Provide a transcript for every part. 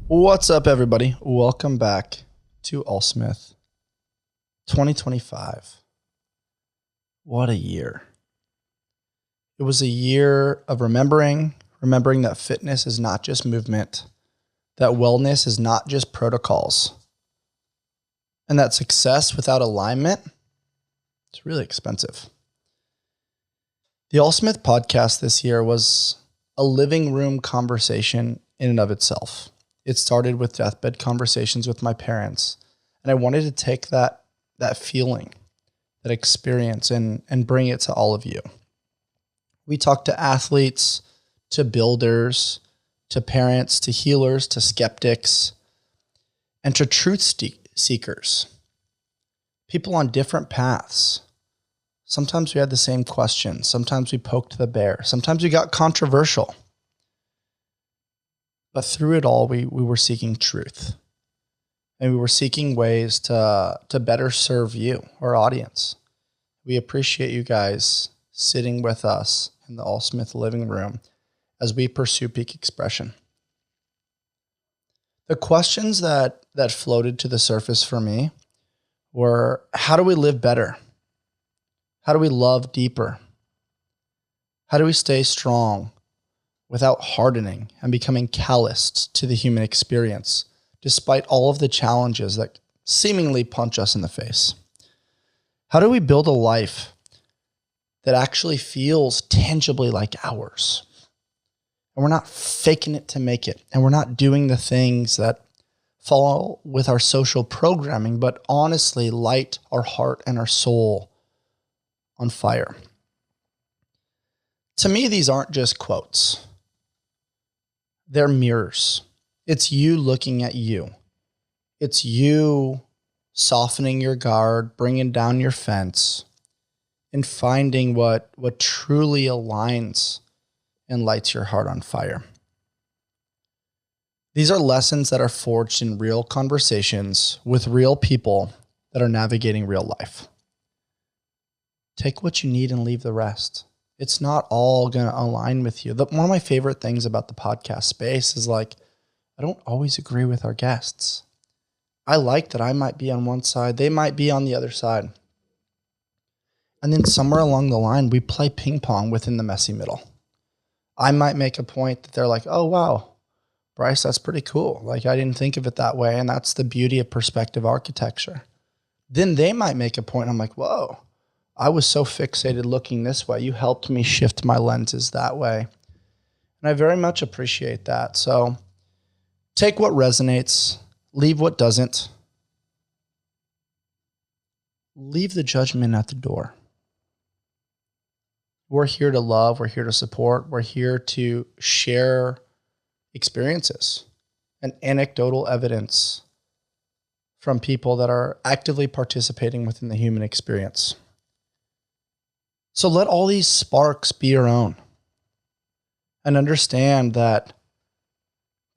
What's up, everybody? Welcome back to ALLSMITH 2025. What a year. It was a year of remembering that fitness is not just movement, that wellness is not just protocols, and that success without alignment is really expensive. The ALLSMITH podcast this year was a living room conversation in and of itself. It started with deathbed conversations with my parents, and I wanted to take that feeling, that experience, and bring it to all of you. We talked to athletes, to builders, to parents, to healers, to skeptics, and to truth seekers. People on different paths. Sometimes we had the same questions. Sometimes we poked the bear. Sometimes we got controversial. But through it all, we were seeking truth. And we were seeking ways to better serve you, our audience. We appreciate you guys sitting with us in the ALLSMITH living room as we pursue peak expression. The questions that floated to the surface for me were, how do we live better? How do we love deeper? How do we stay strong without hardening and becoming calloused to the human experience, despite all of the challenges that seemingly punch us in the face? How do we build a life that actually feels tangibly like ours? And we're not faking it to make it. And we're not doing the things that fall with our social programming, but honestly light our heart and our soul on fire. To me, these aren't just quotes. They're mirrors. It's you looking at you. It's you softening your guard, bringing down your fence, and finding what truly aligns and lights your heart on fire. These are lessons that are forged in real conversations with real people that are navigating real life. Take what you need and leave the rest. It's not all going to align with you. One of my favorite things about the podcast space is I don't always agree with our guests. I like that I might be on one side, they might be on the other side. And then somewhere along the line, we play ping pong within the messy middle. I might make a point that they're like, oh, wow, Bryce, that's pretty cool. I didn't think of it that way. And that's the beauty of perspective architecture. Then they might make a point. I'm like, whoa, I was so fixated looking this way. You helped me shift my lenses that way. And I very much appreciate that. So take what resonates, leave what doesn't. Leave the judgment at the door. We're here to love. We're here to support. We're here to share experiences and anecdotal evidence from people that are actively participating within the human experience. So let all these sparks be your own, and understand that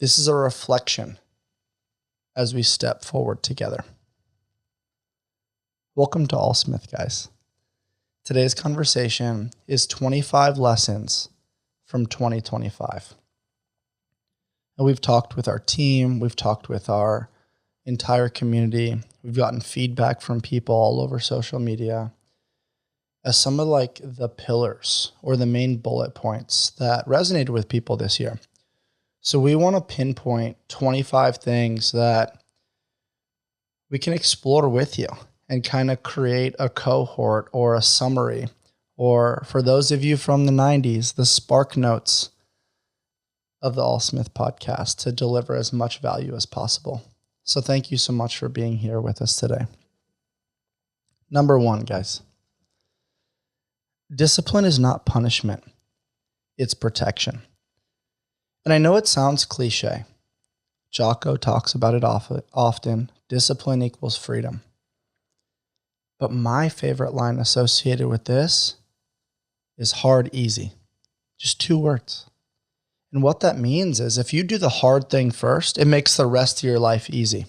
this is a reflection as we step forward together. Welcome to ALLSMITH, guys. Today's conversation is 25 lessons from 2025. And we've talked with our team. We've talked with our entire community. We've gotten feedback from people all over social media as some of the pillars or the main bullet points that resonated with people this year. So we want to pinpoint 25 things that we can explore with you and kind of create a cohort or a summary, or for those of you from the 90s, the spark notes of the ALLSMITH podcast to deliver as much value as possible. So thank you so much for being here with us today. Number one, guys. Discipline is not punishment. It's protection. And I know it sounds cliche. Jocko talks about it often. Discipline equals freedom. But my favorite line associated with this is hard, easy. Just 2 words. And what that means is if you do the hard thing first, it makes the rest of your life easy.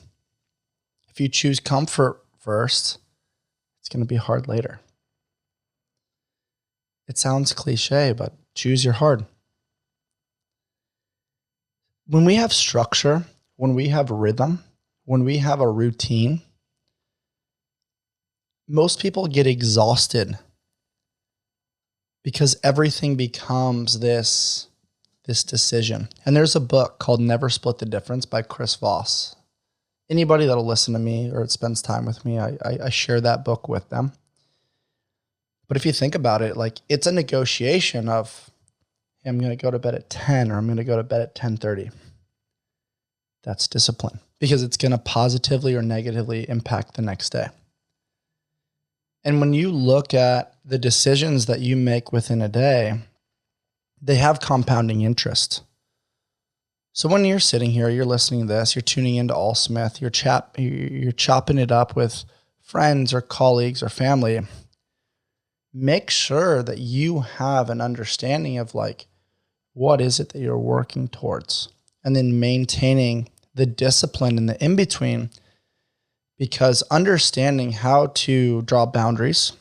If you choose comfort first, it's going to be hard later. It sounds cliche, but choose your hard. When we have structure, when we have rhythm, when we have a routine, most people get exhausted because everything becomes this decision. And there's a book called Never Split the Difference by Chris Voss. Anybody that'll listen to me or spends time with me, I share that book with them. But if you think about it, like it's a negotiation of, hey, I'm going to go to bed at 10 or I'm going to go to bed at 10:30. That's discipline because it's going to positively or negatively impact the next day. And when you look at the decisions that you make within a day, they have compounding interest. So when you're sitting here, you're listening to this, you're tuning into ALLSMITH, you're chopping it up with friends or colleagues or family, make sure that you have an understanding of like, what is it that you're working towards? And then maintaining the discipline in the in-between, because understanding how to draw boundaries,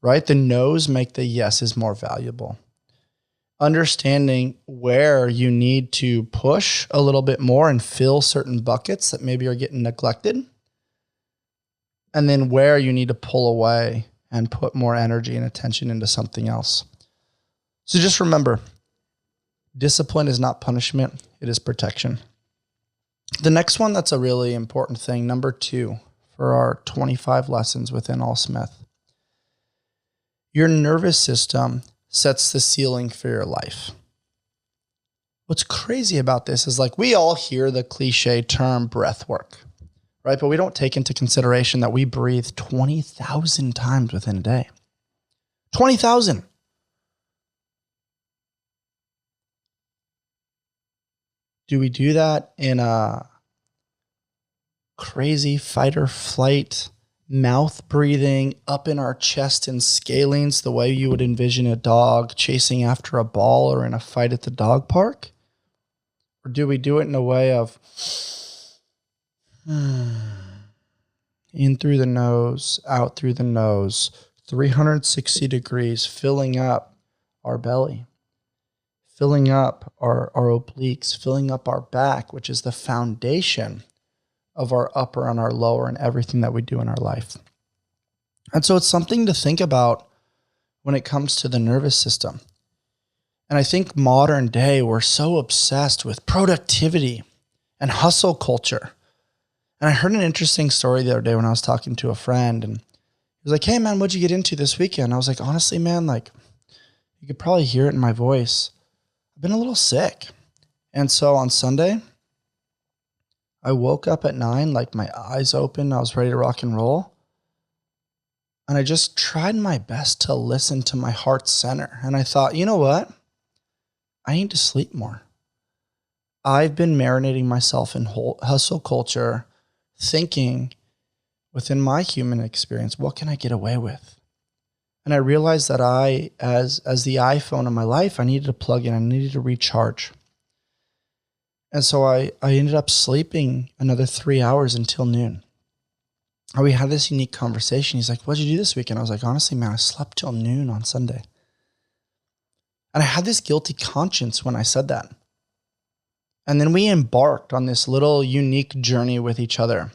right? The no's make the yeses more valuable. Understanding where you need to push a little bit more and fill certain buckets that maybe are getting neglected. And then where you need to pull away and put more energy and attention into something else. So just remember, discipline is not punishment, it is protection. The next one that's a really important thing, number 2 for our 25 lessons within ALLSMITH. Your nervous system sets the ceiling for your life. What's crazy about this is like we all hear the cliche term breath work, right? But we don't take into consideration that we breathe 20,000 times within a day. 20,000. Do we do that in a crazy fight or flight, mouth breathing up in our chest and scalings the way you would envision a dog chasing after a ball or in a fight at the dog park? Or do we do it in a way of in through the nose, out through the nose, 360 degrees, filling up our belly, filling up our obliques, filling up our back, which is the foundation of our upper and our lower and everything that we do in our life. And so it's something to think about when it comes to the nervous system. And I think modern day, we're so obsessed with productivity and hustle culture. And I heard an interesting story the other day when I was talking to a friend, and he was like, hey man, what'd you get into this weekend? I was like, honestly, man, like you could probably hear it in my voice. I've been a little sick. And so on Sunday, I woke up at 9, like my eyes open. I was ready to rock and roll. And I just tried my best to listen to my heart's center. And I thought, you know what? I need to sleep more. I've been marinating myself in hustle culture, thinking within my human experience, what can I get away with? And I realized that I, as the iPhone in my life, I needed to plug in. I needed to recharge. And so I ended up sleeping another 3 hours until noon. And we had this unique conversation. He's like, what'd you do this weekend? I was like, honestly, man, I slept till noon on Sunday. And I had this guilty conscience when I said that. And then we embarked on this little unique journey with each other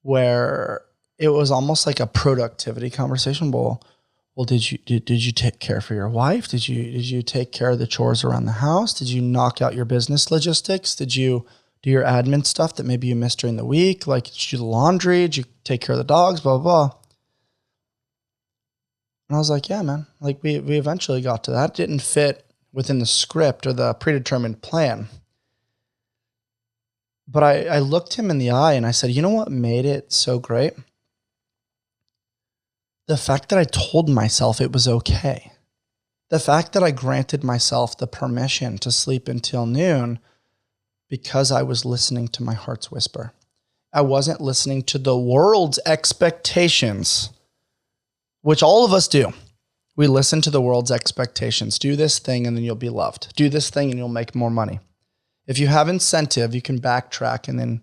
where it was almost like a productivity conversation. Well, did you take care for your wife? Did you take care of the chores around the house? Did you knock out your business logistics? Did you do your admin stuff that maybe you missed during the week? Like, did you do the laundry? Did you take care of the dogs? Blah, blah, blah. And I was like, yeah, man. Like we eventually got to that. It didn't fit within the script or the predetermined plan. But I looked him in the eye and I said, you know what made it so great? The fact that I told myself it was okay. The fact that I granted myself the permission to sleep until noon because I was listening to my heart's whisper. I wasn't listening to the world's expectations, which all of us do. We listen to the world's expectations. Do this thing and then you'll be loved. Do this thing and you'll make more money. If you have incentive, you can backtrack and then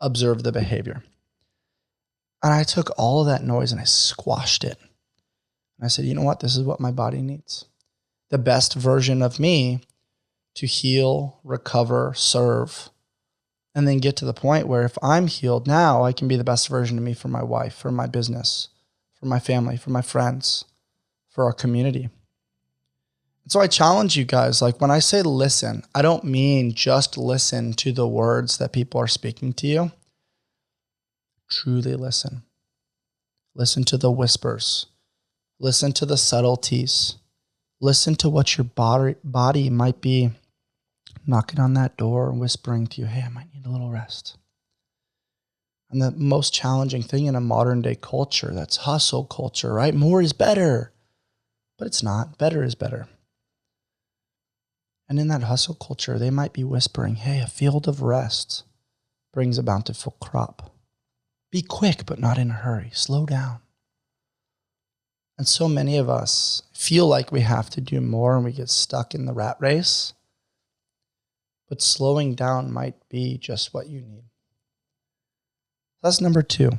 observe the behavior. And I took all of that noise and I squashed it. And I said, you know what? This is what my body needs. The best version of me to heal, recover, serve, And then get to the point where if I'm healed now, I can be the best version of me for my wife, for my business, for my family, for my friends, for our community. And so I challenge you guys, like when I say listen, I don't mean just listen to the words that people are speaking to you. Truly listen. Listen to the whispers. Listen to the subtleties. Listen to what your body might be knocking on that door and whispering to you, hey, I might need a little rest. And the most challenging thing in a modern day culture, that's hustle culture, right? More is better. But it's not. Better is better. And in that hustle culture, they might be whispering, hey, a field of rest brings a bountiful crop. Be quick, but not in a hurry. Slow down. And so many of us feel like we have to do more and we get stuck in the rat race. But slowing down might be just what you need. That's number 2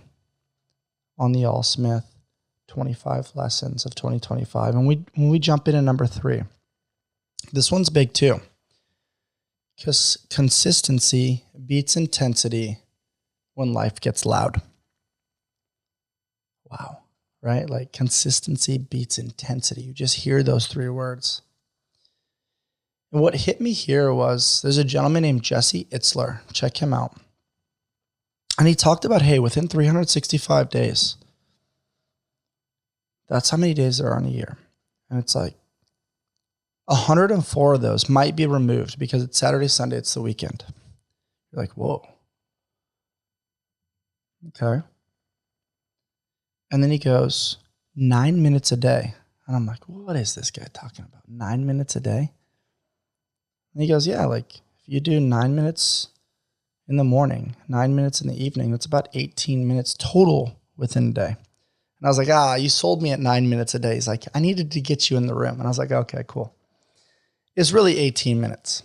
on the ALLSMITH 25 lessons of 2025. And when we jump into number 3, this one's big too. Because consistency beats intensity when life gets loud. Wow, right? Like consistency beats intensity. You just hear those 3 words. And what hit me here was there's a gentleman named Jesse Itzler. Check him out. And he talked about, hey, within 365 days, that's how many days there are in a year. And it's like 104 of those might be removed because it's Saturday, Sunday, it's the weekend. You're like, whoa. Okay. And then he goes, 9 minutes a day. And I'm like, what is this guy talking about? 9 minutes a day? And he goes, yeah, like if you do 9 minutes in the morning, 9 minutes in the evening, that's about 18 minutes total within a day. And I was like, you sold me at 9 minutes a day. He's like, I needed to get you in the room. And I was like, okay, cool. It's really 18 minutes.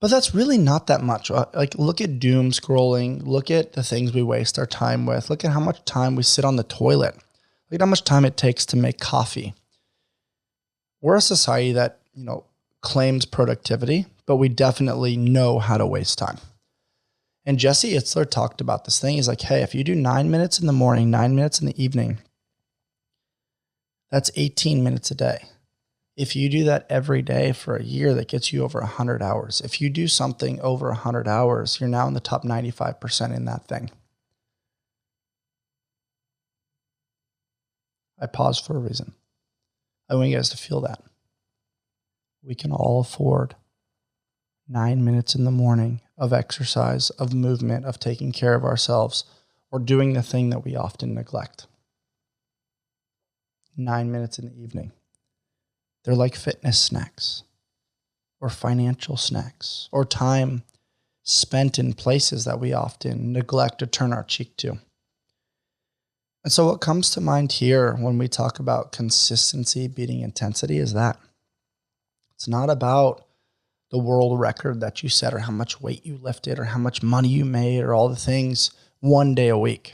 But that's really not that much. Like, look at doom scrolling. Look at the things we waste our time with. Look at how much time we sit on the toilet. Look at how much time it takes to make coffee. We're a society that, claims productivity, but we definitely know how to waste time. And Jesse Itzler talked about this thing. He's like, hey, if you do 9 minutes in the morning, 9 minutes in the evening, that's 18 minutes a day. If you do that every day for a year, that gets you over 100 hours. If you do something over 100 hours, you're now in the top 95% in that thing. I paused for a reason. I want you guys to feel that. We can all afford 9 minutes in the morning of exercise, of movement, of taking care of ourselves, or doing the thing that we often neglect. 9 minutes in the evening. They're like fitness snacks or financial snacks or time spent in places that we often neglect to turn our cheek to. And so what comes to mind here when we talk about consistency beating intensity is that it's not about the world record that you set or how much weight you lifted or how much money you made or all the things one day a week.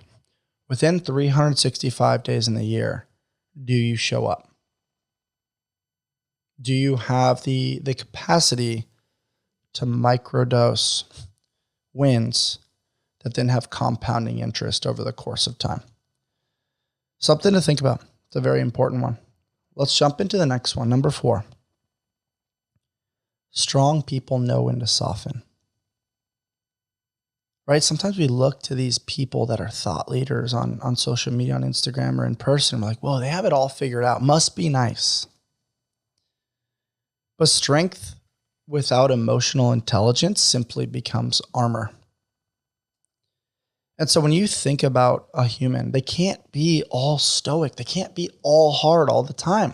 Within 365 days in the year, do you show up? Do you have the capacity to microdose wins that then have compounding interest over the course of time? Something to think about. It's a very important one. Let's jump into the next one. Number 4. Strong people know when to soften. Right? Sometimes we look to these people that are thought leaders on social media, on Instagram or in person. We're like, whoa, they have it all figured out. Must be nice. But strength without emotional intelligence simply becomes armor. And so when you think about a human, they can't be all stoic. They can't be all hard all the time.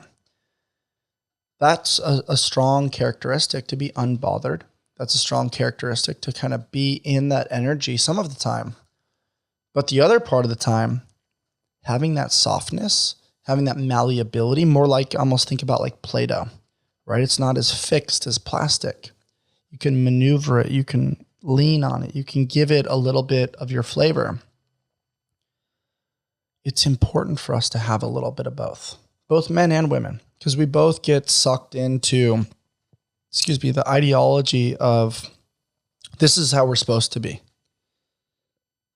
That's a strong characteristic, to be unbothered. That's a strong characteristic to kind of be in that energy some of the time. But the other part of the time, having that softness, having that malleability, more like almost think about like Play-Doh, right? It's not as fixed as plastic. You can maneuver it. You can lean on it. You can give it a little bit of your flavor. It's important for us to have a little bit of both men and women, because we both get sucked into, the ideology of This is how we're supposed to be.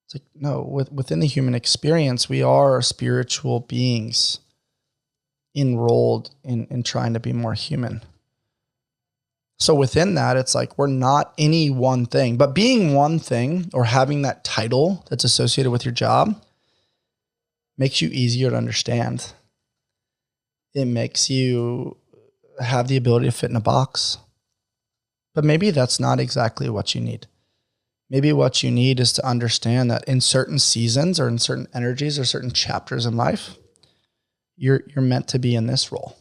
It's like, no, within the human experience, we are spiritual beings enrolled in trying to be more human. So within that, it's like we're not any one thing, but being one thing or having that title that's associated with your job makes you easier to understand. It makes you have the ability to fit in a box. But maybe that's not exactly what you need. Maybe what you need is to understand that in certain seasons or in certain energies or certain chapters in life, you're meant to be in this role.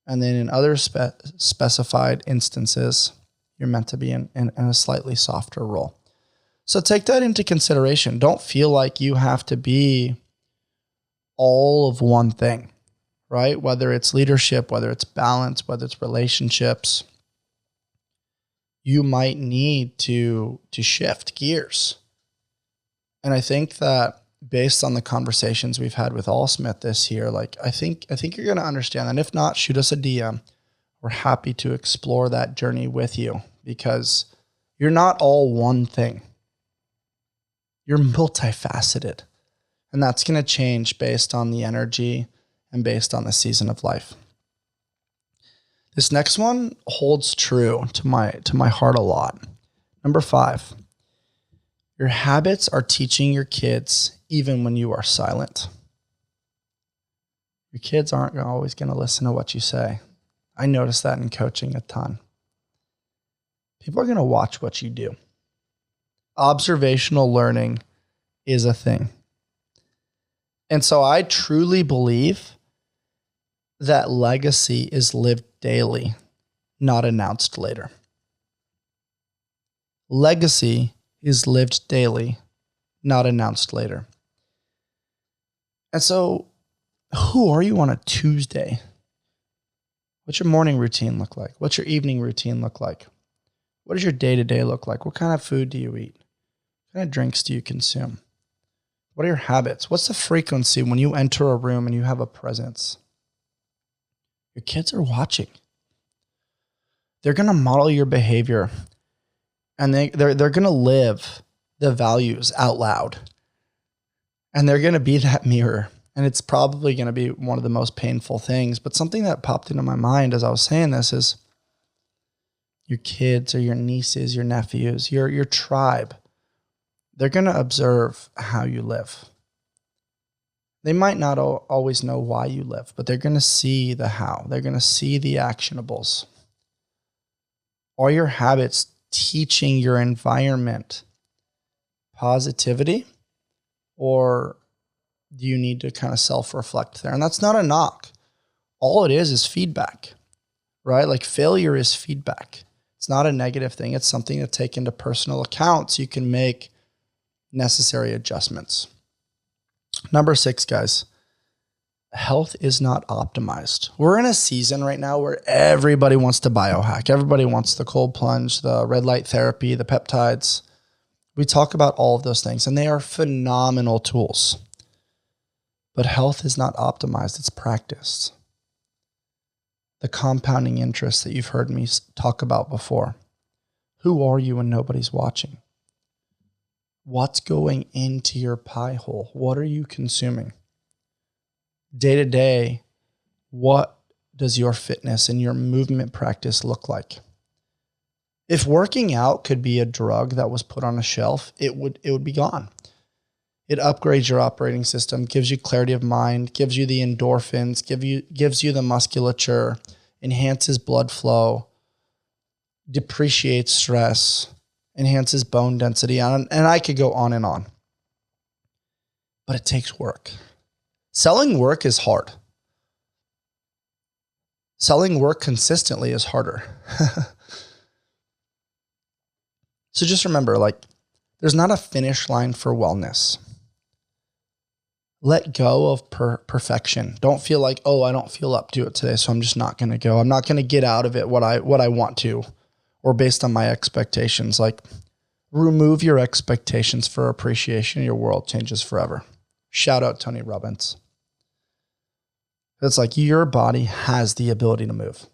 And then in other specified instances, you're meant to be in a slightly softer role. So take that into consideration. Don't feel like you have to be all of one thing, right? Whether it's leadership, whether it's balance, whether it's relationships, you might need to shift gears. And I think that based on the conversations we've had with ALLSMITH this year, like I think you're going to understand. And if not, shoot us a DM. We're happy to explore that journey with you because you're not all one thing. You're multifaceted. And that's going to change based on the energy and based on the season of life. This next one holds true to my heart a lot. Number 5, your habits are teaching your kids even when you are silent. Your kids aren't always going to listen to what you say. I notice that in coaching a ton. People are going to watch what you do. Observational learning is a thing. And so I truly believe that legacy is lived daily, not announced later. Legacy is lived daily, not announced later. And so, who are you on a Tuesday? What's your morning routine look like? What's your evening routine look like? What does your day-to-day look like? What kind of food do you eat? What kind of drinks do you consume? What are your habits? What's the frequency when you enter a room and you have a presence? Your kids are watching. They're going to model your behavior, and they're going to live the values out loud. And they're going to be that mirror. And it's probably going to be one of the most painful things. But something that popped into my mind as I was saying this is your kids or your nieces, your nephews, your tribe, they're going to observe how you live. They might not always know why you live, but they're going to see the how. They're going to see the actionables. Are your habits teaching your environment positivity, or do you need to kind of self-reflect there? And that's not a knock. All it is feedback, right? Like failure is feedback. It's not a negative thing. It's something to take into personal account so you can make necessary adjustments. Number 6, guys, health is not optimized. We're in a season right now where everybody wants to biohack. Everybody wants the cold plunge, the red light therapy, the peptides. We talk about all of those things, and they are phenomenal tools. But health is not optimized. It's practiced. The compounding interest that you've heard me talk about before. Who are you when nobody's watching? What's going into your pie hole? What are you consuming? Day to day, what does your fitness and your movement practice look like? If working out could be a drug that was put on a shelf, it would be gone. It upgrades your operating system, gives you clarity of mind, gives you the endorphins, gives you the musculature, enhances blood flow, depreciates stress, enhances bone density, and I could go on and on. But it takes work. Selling work is hard. Selling work consistently is harder. So just remember, like, there's not a finish line for wellness. Let go of perfection. Don't feel like, oh, I don't feel up to it today, so I'm just not going to go. I'm not going to get out of it what I want to, or based on my expectations. Like, remove your expectations for appreciation. Your world changes forever. Shout out Tony Robbins. It's like your body has the ability to move.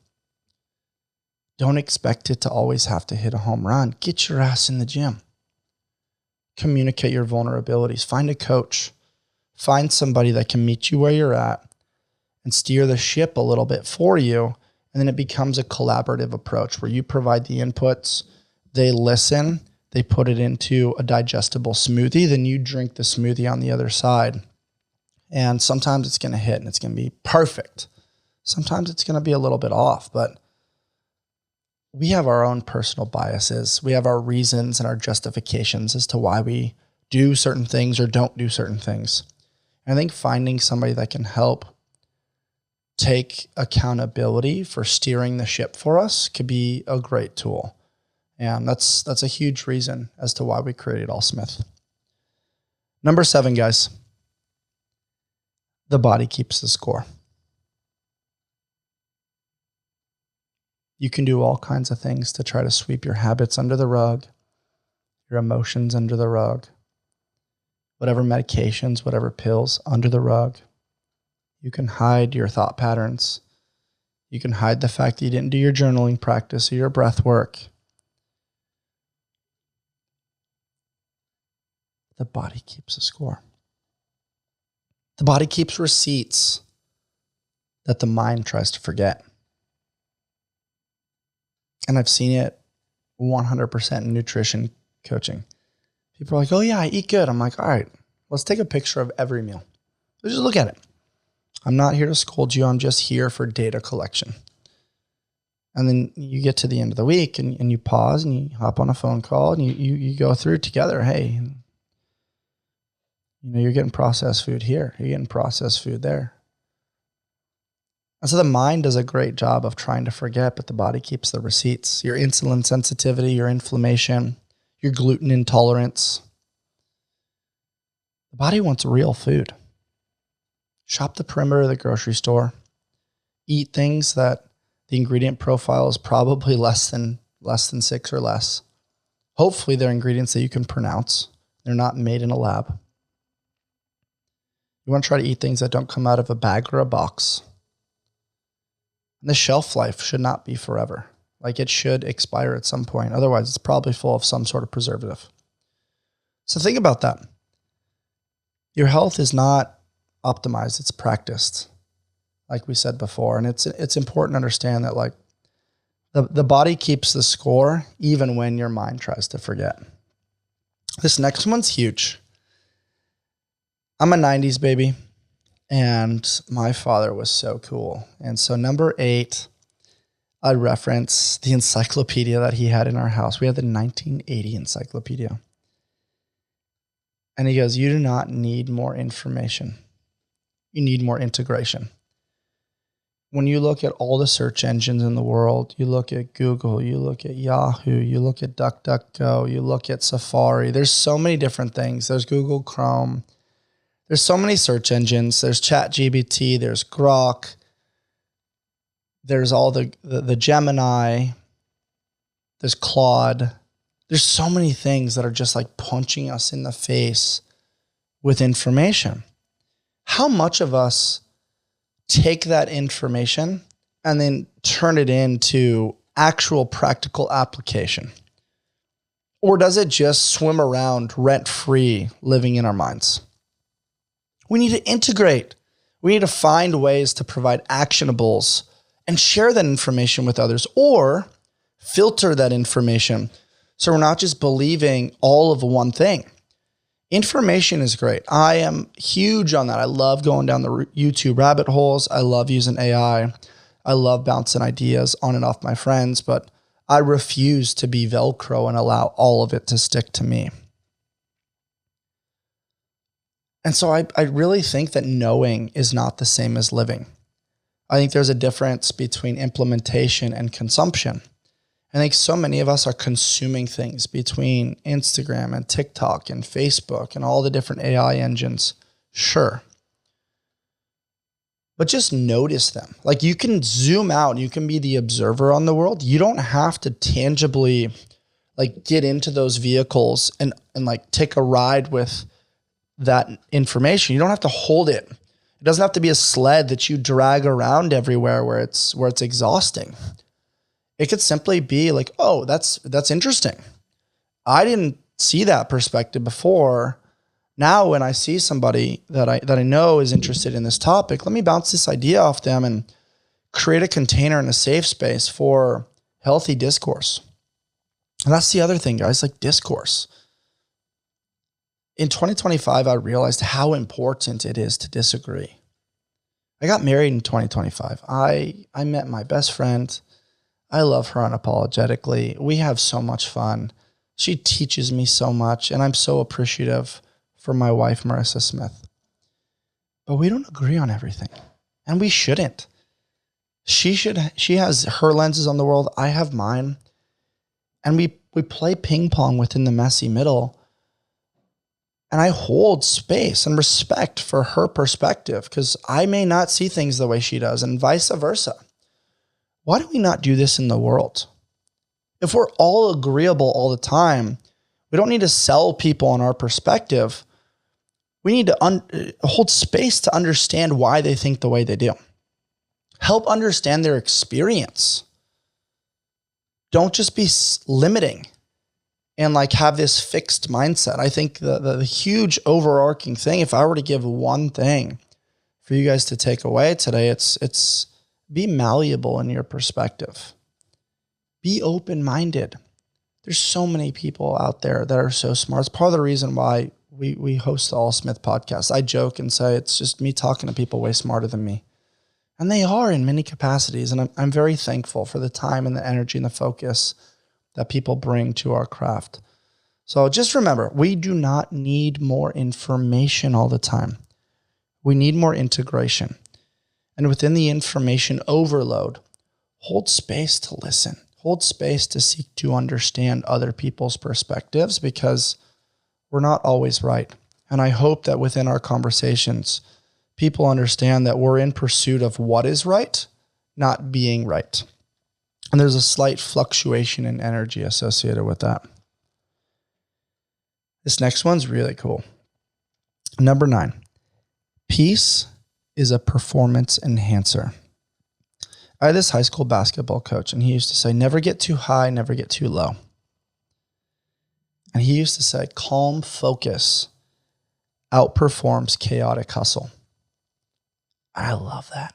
Don't expect it to always have to hit a home run. Get your ass in the gym. Communicate your vulnerabilities. Find a coach. Find somebody that can meet you where you're at and steer the ship a little bit for you. And then it becomes a collaborative approach where you provide the inputs, they listen, they put it into a digestible smoothie, then you drink the smoothie on the other side. And sometimes it's going to hit and it's going to be perfect. Sometimes it's going to be a little bit off, but we have our own personal biases. We have our reasons and our justifications as to why we do certain things or don't do certain things. And I think finding somebody that can help take accountability for steering the ship for us could be a great tool. And that's a huge reason as to why we created ALLSMITH. Number 7, guys. The body keeps the score. You can do all kinds of things to try to sweep your habits under the rug, your emotions under the rug, whatever medications, whatever pills under the rug. You can hide your thought patterns. You can hide the fact that you didn't do your journaling practice or your breath work. The body keeps a score. The body keeps receipts that the mind tries to forget. And I've seen it 100% in nutrition coaching. People are like, oh yeah, I eat good. I'm like, all right, let's take a picture of every meal. Let's just look at it. I'm not here to scold you. I'm just here for data collection. And then you get to the end of the week and you pause and you hop on a phone call and you go through it together. Hey, you're getting processed food here. You're getting processed food there. And so the mind does a great job of trying to forget, but the body keeps the receipts. Your insulin sensitivity, your inflammation, your gluten intolerance. The body wants real food. Shop the perimeter of the grocery store. Eat things that the ingredient profile is probably less than 6 or less. Hopefully they're ingredients that you can pronounce. They're not made in a lab. You want to try to eat things that don't come out of a bag or a box. And the shelf life should not be forever. Like it should expire at some point. Otherwise, it's probably full of some sort of preservative. So think about that. Your health is not optimized, it's practiced, like we said before. And it's important to understand that like the body keeps the score even when your mind tries to forget. This next one's huge. I'm a 90s baby, and my father was so cool. And so number 8, I reference the encyclopedia that he had in our house. We had the 1980 encyclopedia. And he goes, you do not need more information. You need more integration. When you look at all the search engines in the world, you look at Google, you look at Yahoo, you look at DuckDuckGo, you look at Safari. There's so many different things. There's Google Chrome. There's so many search engines. There's ChatGPT. There's Grok. There's all the Gemini. There's Claude. There's so many things that are just like punching us in the face with information. How much of us take that information and then turn it into actual practical application? Or does it just swim around rent-free living in our minds? We need to integrate. We need to find ways to provide actionables and share that information with others, or filter that information so we're not just believing all of one thing. Information is great. I am huge on that. I love going down the YouTube rabbit holes. I love using AI. I love bouncing ideas on and off my friends, but I refuse to be Velcro and allow all of it to stick to me. And so I really think that knowing is not the same as living. I think there's a difference between implementation and consumption. I think so many of us are consuming things between Instagram and TikTok and Facebook and all the different AI engines. Sure. But just notice them. Like you can zoom out, you can be the observer on the world. You don't have to tangibly like get into those vehicles and like take a ride with that information. You don't have to hold it. It doesn't have to be a sled that you drag around everywhere where it's exhausting. It could simply be like, oh, that's interesting. I didn't see that perspective before. Now, when I see somebody that I know is interested in this topic, let me bounce this idea off them and create a container and a safe space for healthy discourse. And that's the other thing, guys, like discourse. In 2025, I realized how important it is to disagree. I got married in 2025. I met my best friend. I love her unapologetically. We have so much fun. She teaches me so much, and I'm so appreciative for my wife, Marissa Smith. But we don't agree on everything, and we shouldn't. She has her lenses on the world. I have mine. And we play ping pong within the messy middle. And I hold space and respect for her perspective because I may not see things the way she does and vice versa. Why do we not do this in the world? If we're all agreeable all the time, we don't need to sell people on our perspective. We need to hold space to understand why they think the way they do. Help understand their experience. Don't just be limiting and like have this fixed mindset. I think the huge overarching thing, if I were to give one thing for you guys to take away today, it's be malleable in your perspective. Be open-minded. There's so many people out there that are so smart. It's part of the reason why we host the ALLSMITH podcast. I joke and say it's just me talking to people way smarter than me. And they are in many capacities. And I'm very thankful for the time and the energy and the focus that people bring to our craft. So just remember, we do not need more information all the time. We need more integration. And within the information overload, hold space to listen. Hold space to seek to understand other people's perspectives because we're not always right. And I hope that within our conversations, people understand that we're in pursuit of what is right, not being right. And there's a slight fluctuation in energy associated with that. This next one's really cool. Number 9, peace is a performance enhancer. I had this high school basketball coach, and he used to say, never get too high, never get too low. And he used to say, calm focus outperforms chaotic hustle. I love that.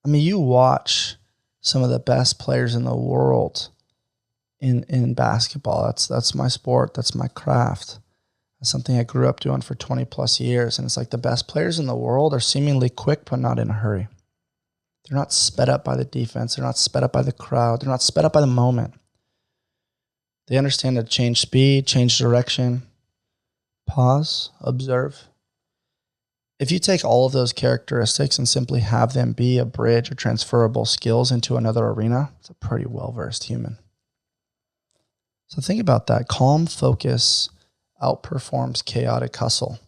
I mean, you watch some of the best players in the world in basketball. That's my sport. That's my craft. That's something I grew up doing for 20 plus years. And it's like the best players in the world are seemingly quick, but not in a hurry. They're not sped up by the defense. They're not sped up by the crowd. They're not sped up by the moment. They understand to change speed, change direction, pause, observe. If you take all of those characteristics and simply have them be a bridge or transferable skills into another arena, it's a pretty well-versed human. So think about that. Calm focus outperforms chaotic hustle.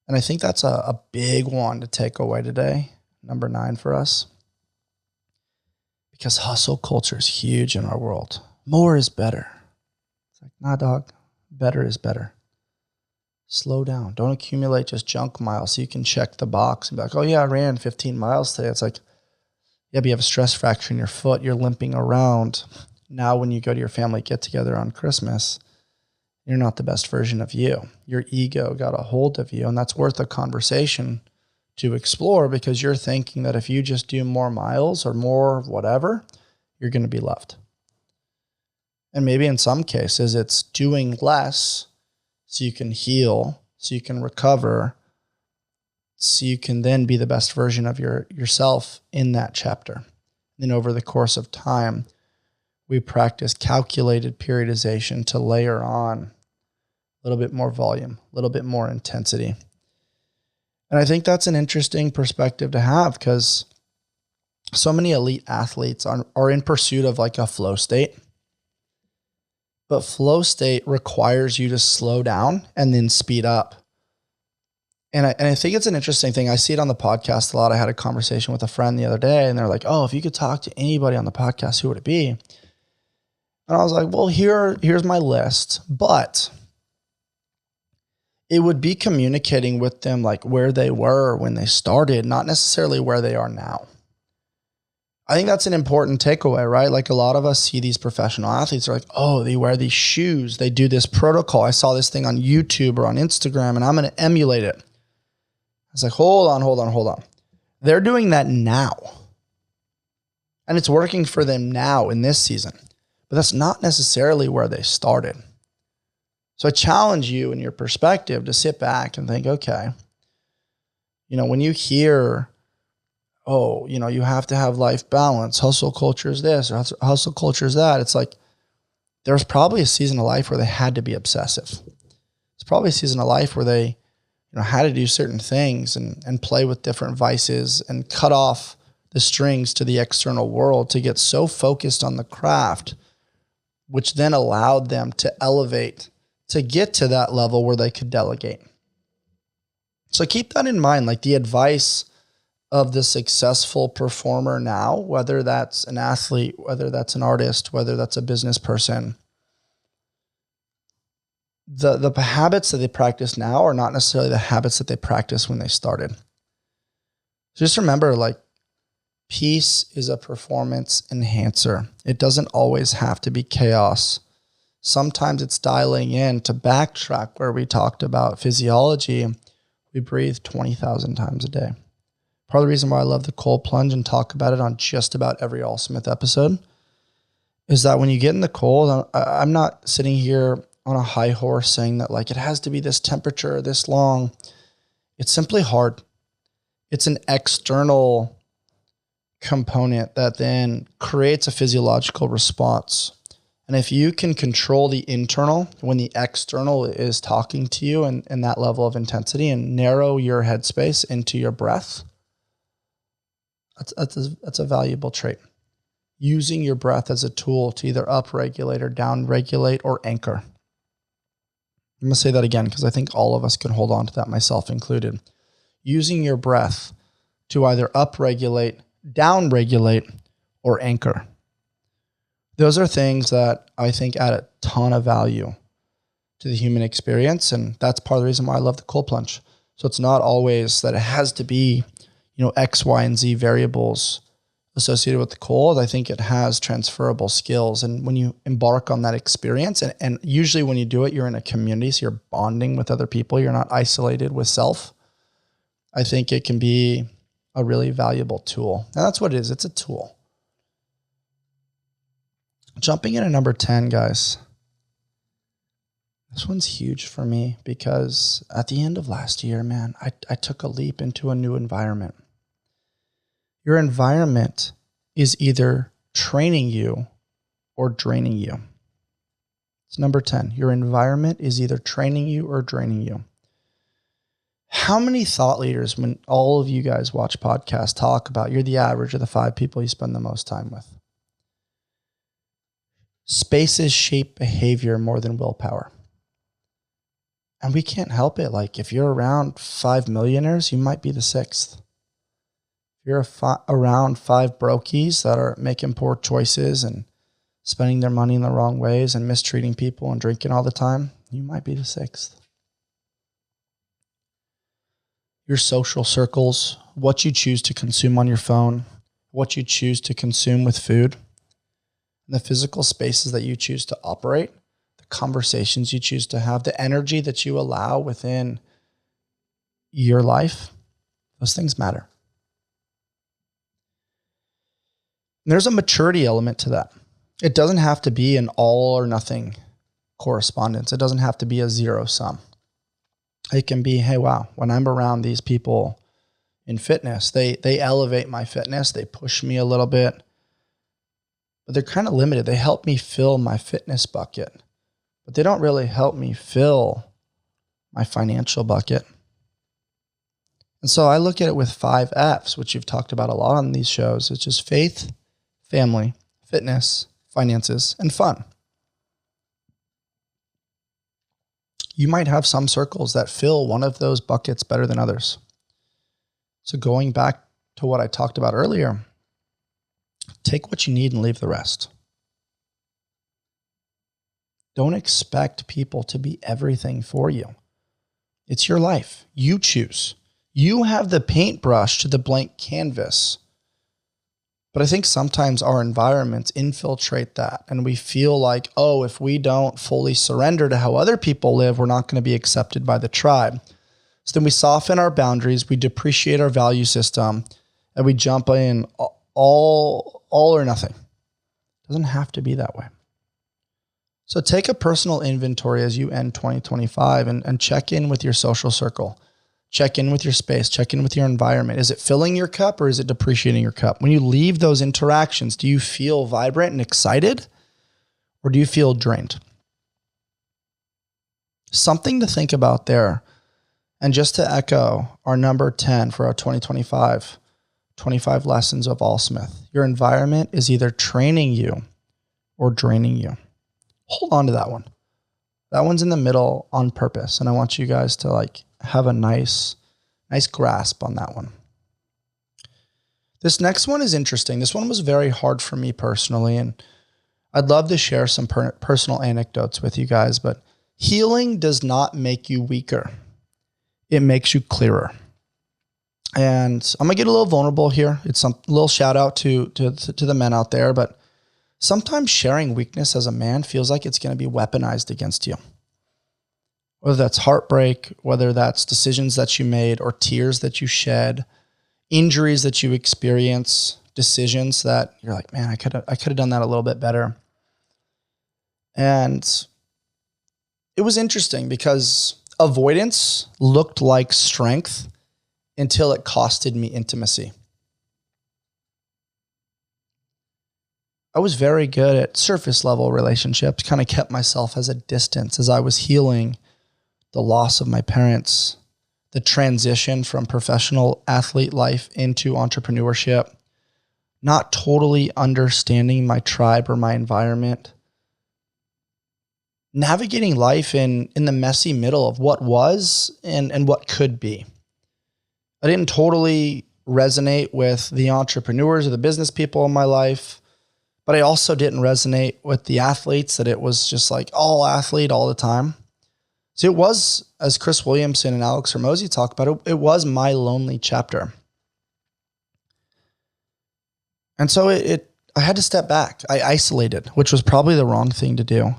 And I think that's a big one to take away today, number 9 for us. Because hustle culture is huge in our world. More is better. It's like, nah, dog, better is better. Slow down. Don't accumulate just junk miles so you can check the box and be like, oh yeah, I ran 15 miles today. It's like, yeah, but you have a stress fracture in your foot. You're limping around. Now when you go to your family get together on Christmas, you're not the best version of you. Your ego got a hold of you, and that's worth a conversation to explore because you're thinking that if you just do more miles or more whatever, you're going to be left. And maybe in some cases it's doing less so you can heal, so you can recover, so you can then be the best version of yourself in that chapter. Then over the course of time, we practice calculated periodization to layer on a little bit more volume, a little bit more intensity. And I think that's an interesting perspective to have because so many elite athletes are in pursuit of like a flow state. But flow state requires you to slow down and then speed up. And I think it's an interesting thing. I see it on the podcast a lot. I had a conversation with a friend the other day and they're like, oh, if you could talk to anybody on the podcast, who would it be? And I was like, well, here's my list, but it would be communicating with them like where they were when they started, not necessarily where they are now. I think that's an important takeaway, right? Like a lot of us see these professional athletes are like, oh, they wear these shoes. They do this protocol. I saw this thing on YouTube or on Instagram and I'm going to emulate it. I was like, hold on. They're doing that now. And it's working for them now in this season. But that's not necessarily where they started. So I challenge you in your perspective to sit back and think, okay, when you hear, oh, you have to have life balance, hustle culture is this, or hustle culture is that. It's like, there's probably a season of life where they had to be obsessive. It's probably a season of life where they, had to do certain things and play with different vices and cut off the strings to the external world to get so focused on the craft, which then allowed them to elevate, to get to that level where they could delegate. So keep that in mind, like the advice of the successful performer now, whether that's an athlete, whether that's an artist, whether that's a business person, the habits that they practice now are not necessarily the habits that they practiced when they started. Just remember, like, peace is a performance enhancer. It doesn't always have to be chaos. Sometimes it's dialing in. To backtrack where we talked about physiology, we breathe 20,000 times a day. Part of the reason why I love the cold plunge and talk about it on just about every ALLSMITH episode is that when you get in the cold, I'm not sitting here on a high horse saying that like it has to be this temperature, this long. It's simply hard. It's an external component that then creates a physiological response. And if you can control the internal when the external is talking to you in that level of intensity and narrow your headspace into your breath, that's a valuable trait. Using your breath as a tool to either upregulate or downregulate or anchor. I'm going to say that again because I think all of us can hold on to that, myself included. Using your breath to either upregulate, downregulate, or anchor. Those are things that I think add a ton of value to the human experience, and that's part of the reason why I love the cold plunge. So it's not always that it has to be, X, Y, and Z variables associated with the cold. I think it has transferable skills. And when you embark on that experience, and usually when you do it, you're in a community, so you're bonding with other people. You're not isolated with self. I think it can be a really valuable tool. And that's what it is. It's a tool. Jumping into number 10, guys. This one's huge for me because at the end of last year, man, I took a leap into a new environment. Your environment is either training you or draining you. It's number 10. Your environment is either training you or draining you. How many thought leaders, when all of you guys watch podcasts, talk about you're the average of the 5 people you spend the most time with? Spaces shape behavior more than willpower. And we can't help it. Like if you're around 5 millionaires, you might be the 6th. If you're around 5 brokies that are making poor choices and spending their money in the wrong ways and mistreating people and drinking all the time, you might be the 6th. Your social circles, what you choose to consume on your phone, what you choose to consume with food, and the physical spaces that you choose to operate, the conversations you choose to have, the energy that you allow within your life, those things matter. And there's a maturity element to that. It doesn't have to be an all or nothing correspondence. It doesn't have to be a zero sum. It can be, hey, wow, when I'm around these people in fitness, they elevate my fitness. They push me a little bit, but they're kind of limited. They help me fill my fitness bucket, but they don't really help me fill my financial bucket. And so I look at it with 5 F's, which you've talked about a lot on these shows. It's just faith, family, fitness, finances, and fun. You might have some circles that fill one of those buckets better than others. So going back to what I talked about earlier, take what you need and leave the rest. Don't expect people to be everything for you. It's your life. You choose. You have the paintbrush to the blank canvas. But I think sometimes our environments infiltrate that, and we feel like, oh, if we don't fully surrender to how other people live, we're not going to be accepted by the tribe. So then we soften our boundaries, we depreciate our value system, and we jump in all or nothing. It doesn't have to be that way. So take a personal inventory as you end 2025 and check in with your social circle. Check in with your space, check in with your environment. Is it filling your cup or is it depreciating your cup? When you leave those interactions, do you feel vibrant and excited or do you feel drained? Something to think about there. And just to echo our number 10 for our 2025, 25 lessons of ALLSMITH, your environment is either training you or draining you. Hold on to that one. That one's in the middle on purpose. And I want you guys to have a nice grasp on that one. This next one is interesting. This one was very hard for me personally, and I'd love to share some personal anecdotes with you guys, but healing does not make you weaker. It makes you clearer. And I'm going to get a little vulnerable here. It's a little shout out to the men out there, but sometimes sharing weakness as a man feels like it's going to be weaponized against you. Whether that's heartbreak, whether that's decisions that you made or tears that you shed, injuries that you experience, decisions that you're like, man, I could have done that a little bit better. And it was interesting because avoidance looked like strength until it costed me intimacy. I was very good at surface level relationships, kind of kept myself as a distance as I was healing the loss of my parents, the transition from professional athlete life into entrepreneurship, not totally understanding my tribe or my environment, navigating life in the messy middle of what was and what could be. I didn't totally resonate with the entrepreneurs or the business people in my life, but I also didn't resonate with the athletes, that it was just like all athlete all the time. So it was, as Chris Williamson and Alex Hormozi talk about it was my lonely chapter. And so I had to step back. I isolated, which was probably the wrong thing to do.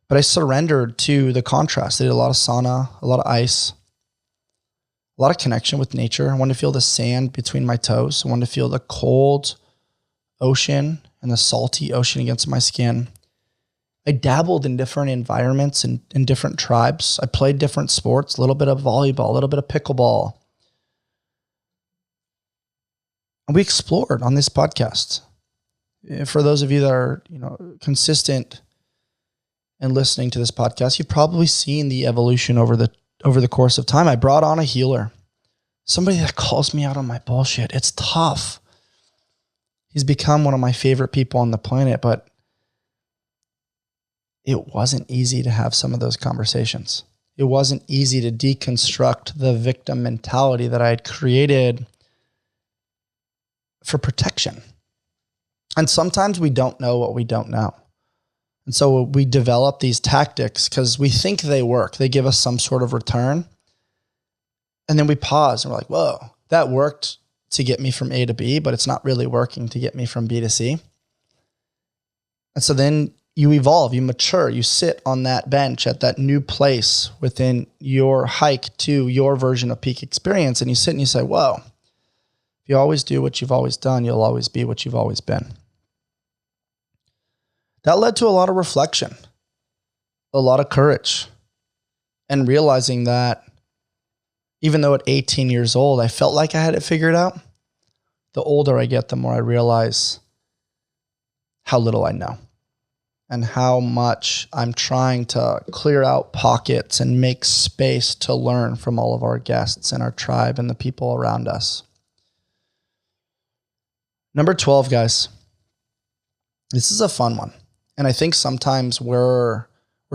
But I surrendered to the contrast. I did a lot of sauna, a lot of ice, a lot of connection with nature. I wanted to feel the sand between my toes. I wanted to feel the cold ocean and the salty ocean against my skin. I dabbled in different environments and in different tribes. I played different sports, a little bit of volleyball, a little bit of pickleball. And we explored on this podcast. For those of you that are, consistent and listening to this podcast, you've probably seen the evolution over the course of time. I brought on a healer, somebody that calls me out on my bullshit. It's tough. He's become one of my favorite people on the planet, but it wasn't easy to have some of those conversations. It wasn't easy to deconstruct the victim mentality that I had created for protection. And sometimes we don't know what we don't know. And so we develop these tactics because we think they work. They give us some sort of return. And then we pause and we're like, whoa, that worked to get me from A to B, but it's not really working to get me from B to C. And so then you evolve, you mature, you sit on that bench at that new place within your hike to your version of peak experience. And you sit and you say, whoa, if you always do what you've always done, you'll always be what you've always been. That led to a lot of reflection, a lot of courage, and realizing that even though at 18 years old, I felt like I had it figured out, the older I get, the more I realize how little I know and how much I'm trying to clear out pockets and make space to learn from all of our guests and our tribe and the people around us. Number 12, guys. This is a fun one. And I think sometimes we're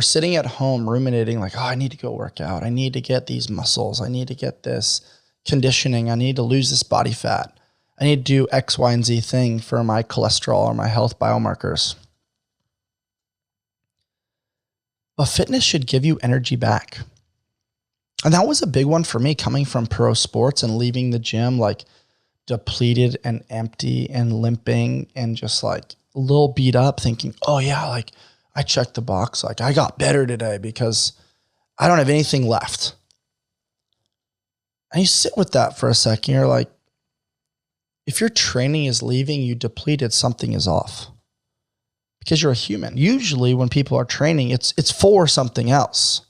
sitting at home ruminating like, oh, I need to go work out. I need to get these muscles. I need to get this conditioning. I need to lose this body fat. I need to do X, Y, and Z thing for my cholesterol or my health biomarkers. But fitness should give you energy back. And that was a big one for me, coming from pro sports and leaving the gym, like depleted and empty and limping and just like a little beat up, thinking, oh yeah, like I checked the box. Like I got better today because I don't have anything left. And you sit with that for a second. You're like, if your training is leaving you depleted, something is off. Because you're a human. Usually when people are training, it's for something else.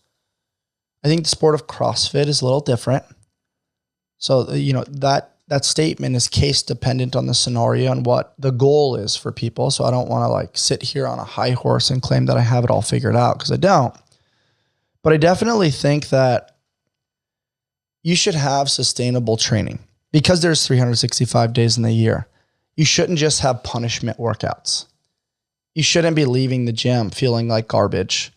I think the sport of CrossFit is a little different. So, that statement is case dependent on the scenario and what the goal is for people. So I don't want to like sit here on a high horse and claim that I have it all figured out, because I don't. But I definitely think that you should have sustainable training, because there's 365 days in the year. You shouldn't just have punishment workouts. You shouldn't be leaving the gym feeling like garbage.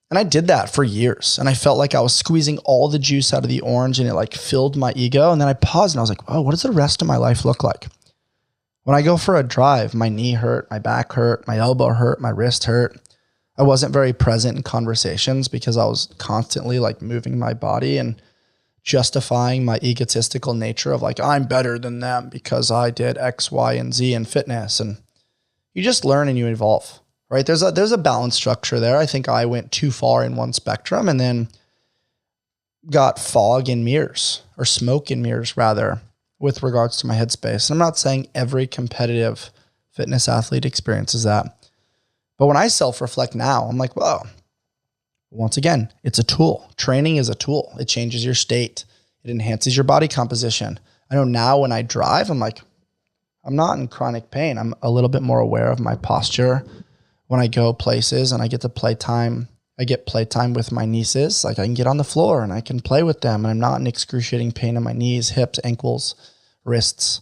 And I did that for years. And I felt like I was squeezing all the juice out of the orange, and it like filled my ego. And then I paused and I was like, oh, what does the rest of my life look like? When I go for a drive, my knee hurt, my back hurt, my elbow hurt, my wrist hurt. I wasn't very present in conversations because I was constantly like moving my body and justifying my egotistical nature of like, I'm better than them because I did X, Y, and Z in fitness. And you just learn and you evolve. Right? There's a balance structure there. I think I went too far in one spectrum and then got fog in mirrors, or smoke in mirrors rather, with regards to my headspace. And I'm not saying every competitive fitness athlete experiences that. But when I self-reflect now, I'm like, whoa, once again, it's a tool. Training is a tool. It changes your state. It enhances your body composition. I know now when I drive, I'm like, I'm not in chronic pain. I'm a little bit more aware of my posture. When I go places and I get to playtime, I get playtime with my nieces. Like I can get on the floor and I can play with them, and I'm not in excruciating pain in my knees, hips, ankles, wrists.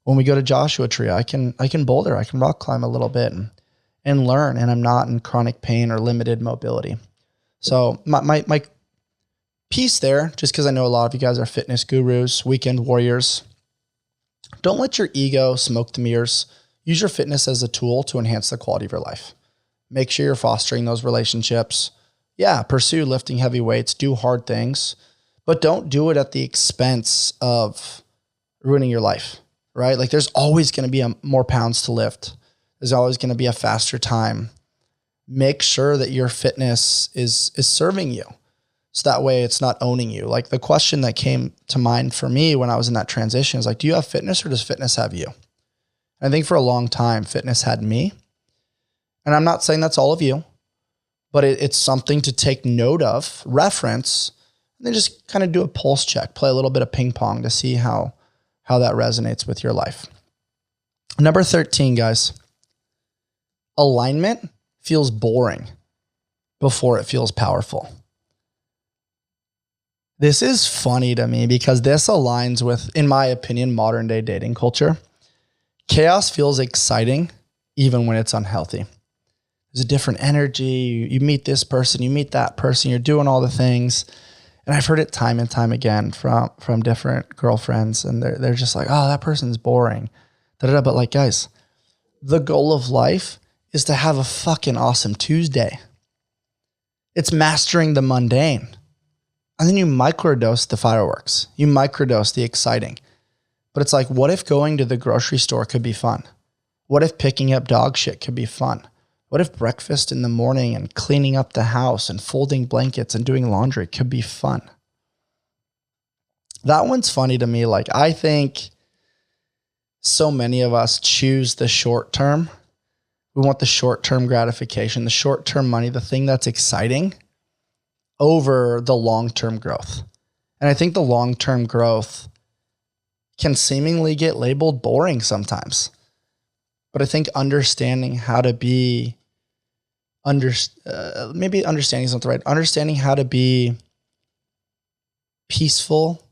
When we go to Joshua Tree, I can boulder, I can rock climb a little bit and learn, and I'm not in chronic pain or limited mobility. So my piece there, just because I know a lot of you guys are fitness gurus, weekend warriors, don't let your ego smoke the mirrors. Use your fitness as a tool to enhance the quality of your life. Make sure you're fostering those relationships. Yeah, pursue lifting heavy weights, do hard things, but don't do it at the expense of ruining your life, right? Like there's always going to be more pounds to lift. There's always going to be a faster time. Make sure that your fitness is serving you. So that way it's not owning you. Like the question that came to mind for me when I was in that transition is like, do you have fitness or does fitness have you? I think for a long time, fitness had me. And I'm not saying that's all of you, but it's something to take note of, reference, and then just kind of do a pulse check, play a little bit of ping pong to see how that resonates with your life. Number 13, guys, alignment feels boring before it feels powerful. This is funny to me because this aligns with, in my opinion, modern day dating culture. Chaos feels exciting even when it's unhealthy. There's a different energy. You meet this person, you meet that person, you're doing all the things. And I've heard it time and time again from different girlfriends, and they're just like, oh, that person's boring. But like, guys, the goal of life is to have a fucking awesome Tuesday. It's mastering the mundane. And then you microdose the fireworks. You microdose the exciting. But it's like, what if going to the grocery store could be fun? What if picking up dog shit could be fun? What if breakfast in the morning and cleaning up the house and folding blankets and doing laundry could be fun? That one's funny to me. Like, I think so many of us choose the short term. We want the short-term gratification, the short-term money, the thing that's exciting over the long-term growth. And I think the long-term growth can seemingly get labeled boring sometimes. But I think understanding how to be, maybe understanding is not the right, understanding how to be peaceful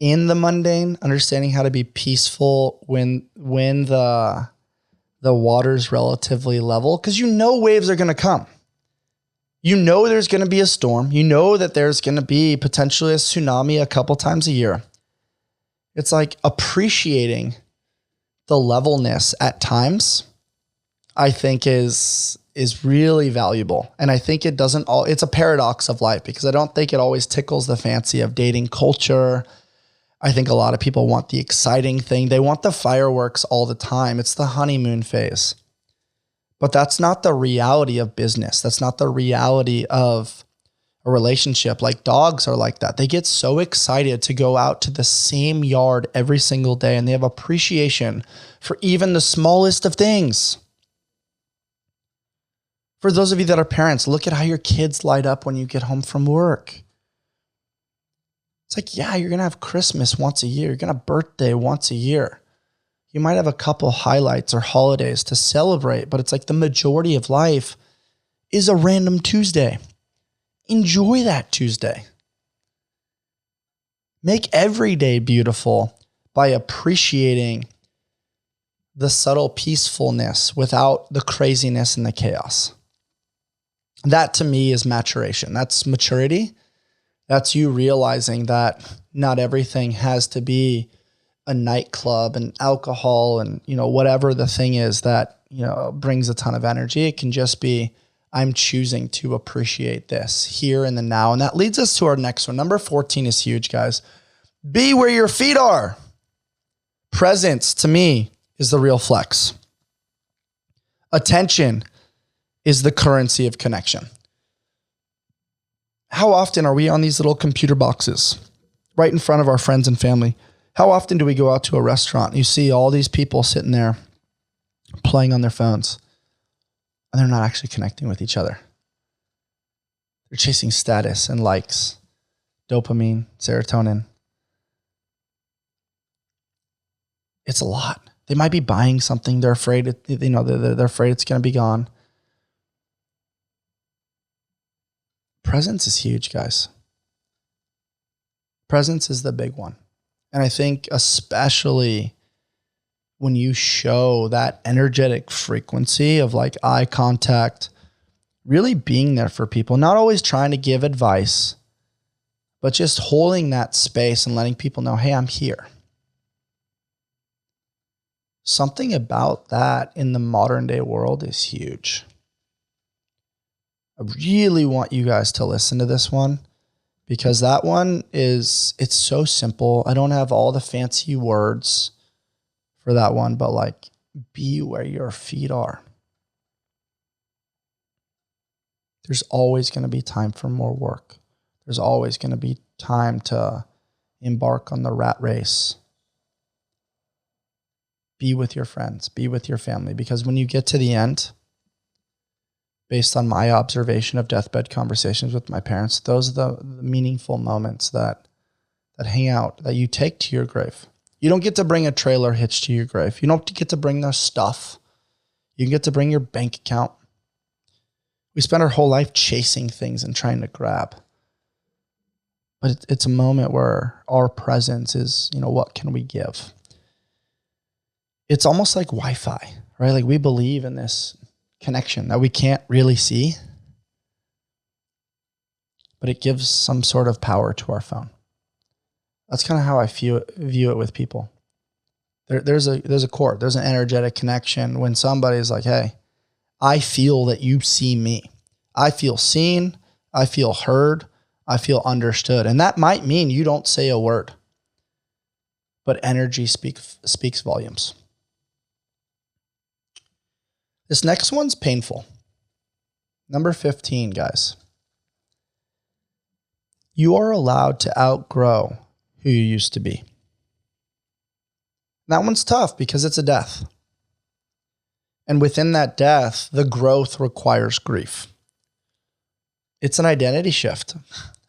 in the mundane, understanding how to be peaceful when the water's relatively level, because you know waves are going to come. You know there's going to be a storm. You know that there's going to be potentially a tsunami a couple times a year. It's like appreciating the levelness at times, I think is really valuable. And I think it's a paradox of life, because I don't think it always tickles the fancy of dating culture. I think a lot of people want the exciting thing. They want the fireworks all the time. It's the honeymoon phase. But that's not the reality of business. That's not the reality of a relationship. Like dogs are like that. They get so excited to go out to the same yard every single day, and they have appreciation for even the smallest of things. For those of you that are parents, look at how your kids light up when you get home from work. It's like, yeah, you're going to have Christmas once a year. You're going to have birthday once a year. You might have a couple highlights or holidays to celebrate, but it's like the majority of life is a random Tuesday. Enjoy that Tuesday. Make every day beautiful by appreciating the subtle peacefulness without the craziness and the chaos. That to me is maturation. That's maturity. That's you realizing that not everything has to be a nightclub and alcohol and, whatever the thing is that, brings a ton of energy. It can just be, I'm choosing to appreciate this here and the now. And that leads us to our next one. Number 14 is huge, guys. Be where your feet are. Presence to me is the real flex. Attention is the currency of connection. How often are we on these little computer boxes right in front of our friends and family? How often do we go out to a restaurant and you see all these people sitting there playing on their phones and they're not actually connecting with each other? They're chasing status and likes, dopamine, serotonin. It's a lot. They might be buying something. They're afraid, they're afraid it's going to be gone. Presence is huge, guys. Presence is the big one. And I think especially when you show that energetic frequency of like eye contact, really being there for people, not always trying to give advice, but just holding that space and letting people know, hey, I'm here. Something about that in the modern day world is huge. I really want you guys to listen to this one because that one it's so simple. I don't have all the fancy words for that one, but like be where your feet are. There's always going to be time for more work. There's always going to be time to embark on the rat race. Be with your friends, be with your family, because when you get to the end, based on my observation of deathbed conversations with my parents, those are the meaningful moments that hang out, that you take to your grave. You don't get to bring a trailer hitch to your grave. You don't get to bring their stuff. You can get to bring your bank account. We spend our whole life chasing things and trying to grab. But it's a moment where our presence is, what can we give? It's almost like Wi-Fi, right? Like we believe in this connection that we can't really see, but it gives some sort of power to our phone. That's kind of how I view it with people. There's a cord, there's an energetic connection when somebody's like, hey, I feel that you see me. I feel seen, I feel heard, I feel understood. And that might mean you don't say a word, but energy speaks volumes. This next one's painful. Number 15, guys. You are allowed to outgrow who you used to be. That one's tough because it's a death. And within that death, the growth requires grief. It's an identity shift.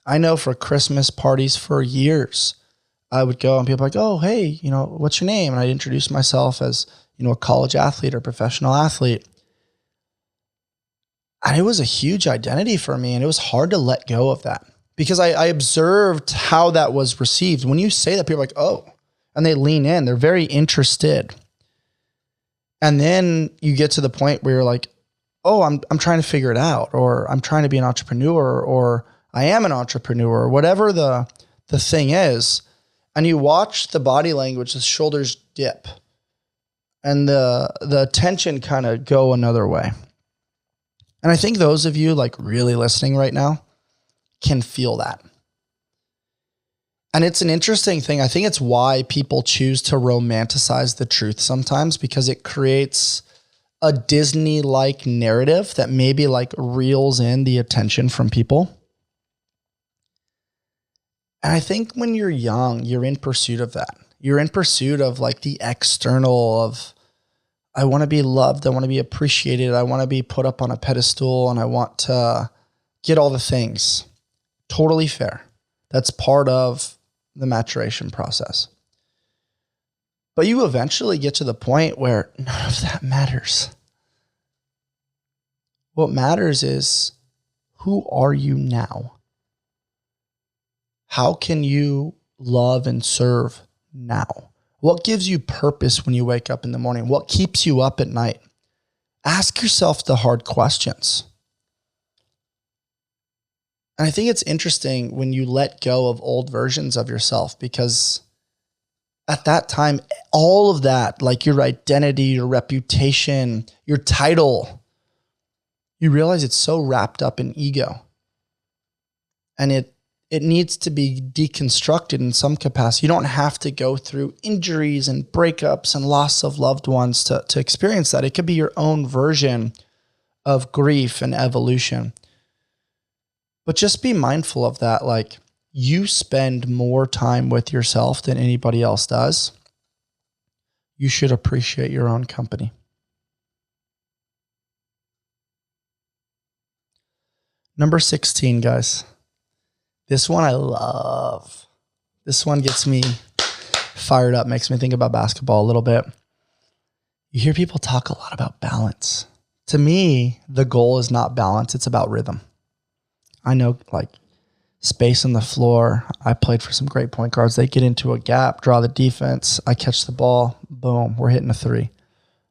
I know for Christmas parties for years, I would go and people would be like, oh, hey, what's your name? And I'd introduce myself as, a college athlete or professional athlete. And it was a huge identity for me. And it was hard to let go of that because I observed how that was received. When you say that, people are like, oh, and they lean in. They're very interested. And then you get to the point where you're like, oh, I'm trying to figure it out, or I'm trying to be an entrepreneur, or I am an entrepreneur, or whatever the thing is. And you watch the body language, the shoulders dip and the attention kind of go another way. And I think those of you like really listening right now can feel that. And it's an interesting thing. I think it's why people choose to romanticize the truth sometimes, because it creates a Disney-like narrative that maybe like reels in the attention from people. And I think when you're young, you're in pursuit of that. You're in pursuit of like the external of, I want to be loved. I want to be appreciated. I want to be put up on a pedestal, and I want to get all the things. Totally fair. That's part of the maturation process. But you eventually get to the point where none of that matters. What matters is, who are you now? How can you love and serve now? What gives you purpose when you wake up in the morning? What keeps you up at night? Ask yourself the hard questions. And I think it's interesting when you let go of old versions of yourself, because at that time, all of that, like your identity, your reputation, your title, you realize it's so wrapped up in ego. And it needs to be deconstructed in some capacity. You don't have to go through injuries and breakups and loss of loved ones to experience that. It could be your own version of grief and evolution. But just be mindful of that. Like, you spend more time with yourself than anybody else does. You should appreciate your own company. Number 16, guys. This one I love. This one gets me fired up, makes me think about basketball a little bit. You hear people talk a lot about balance. To me, the goal is not balance, it's about rhythm. I know, like, space on the floor. I played for some great point guards. They get into a gap, draw the defense. I catch the ball. Boom, we're hitting a three.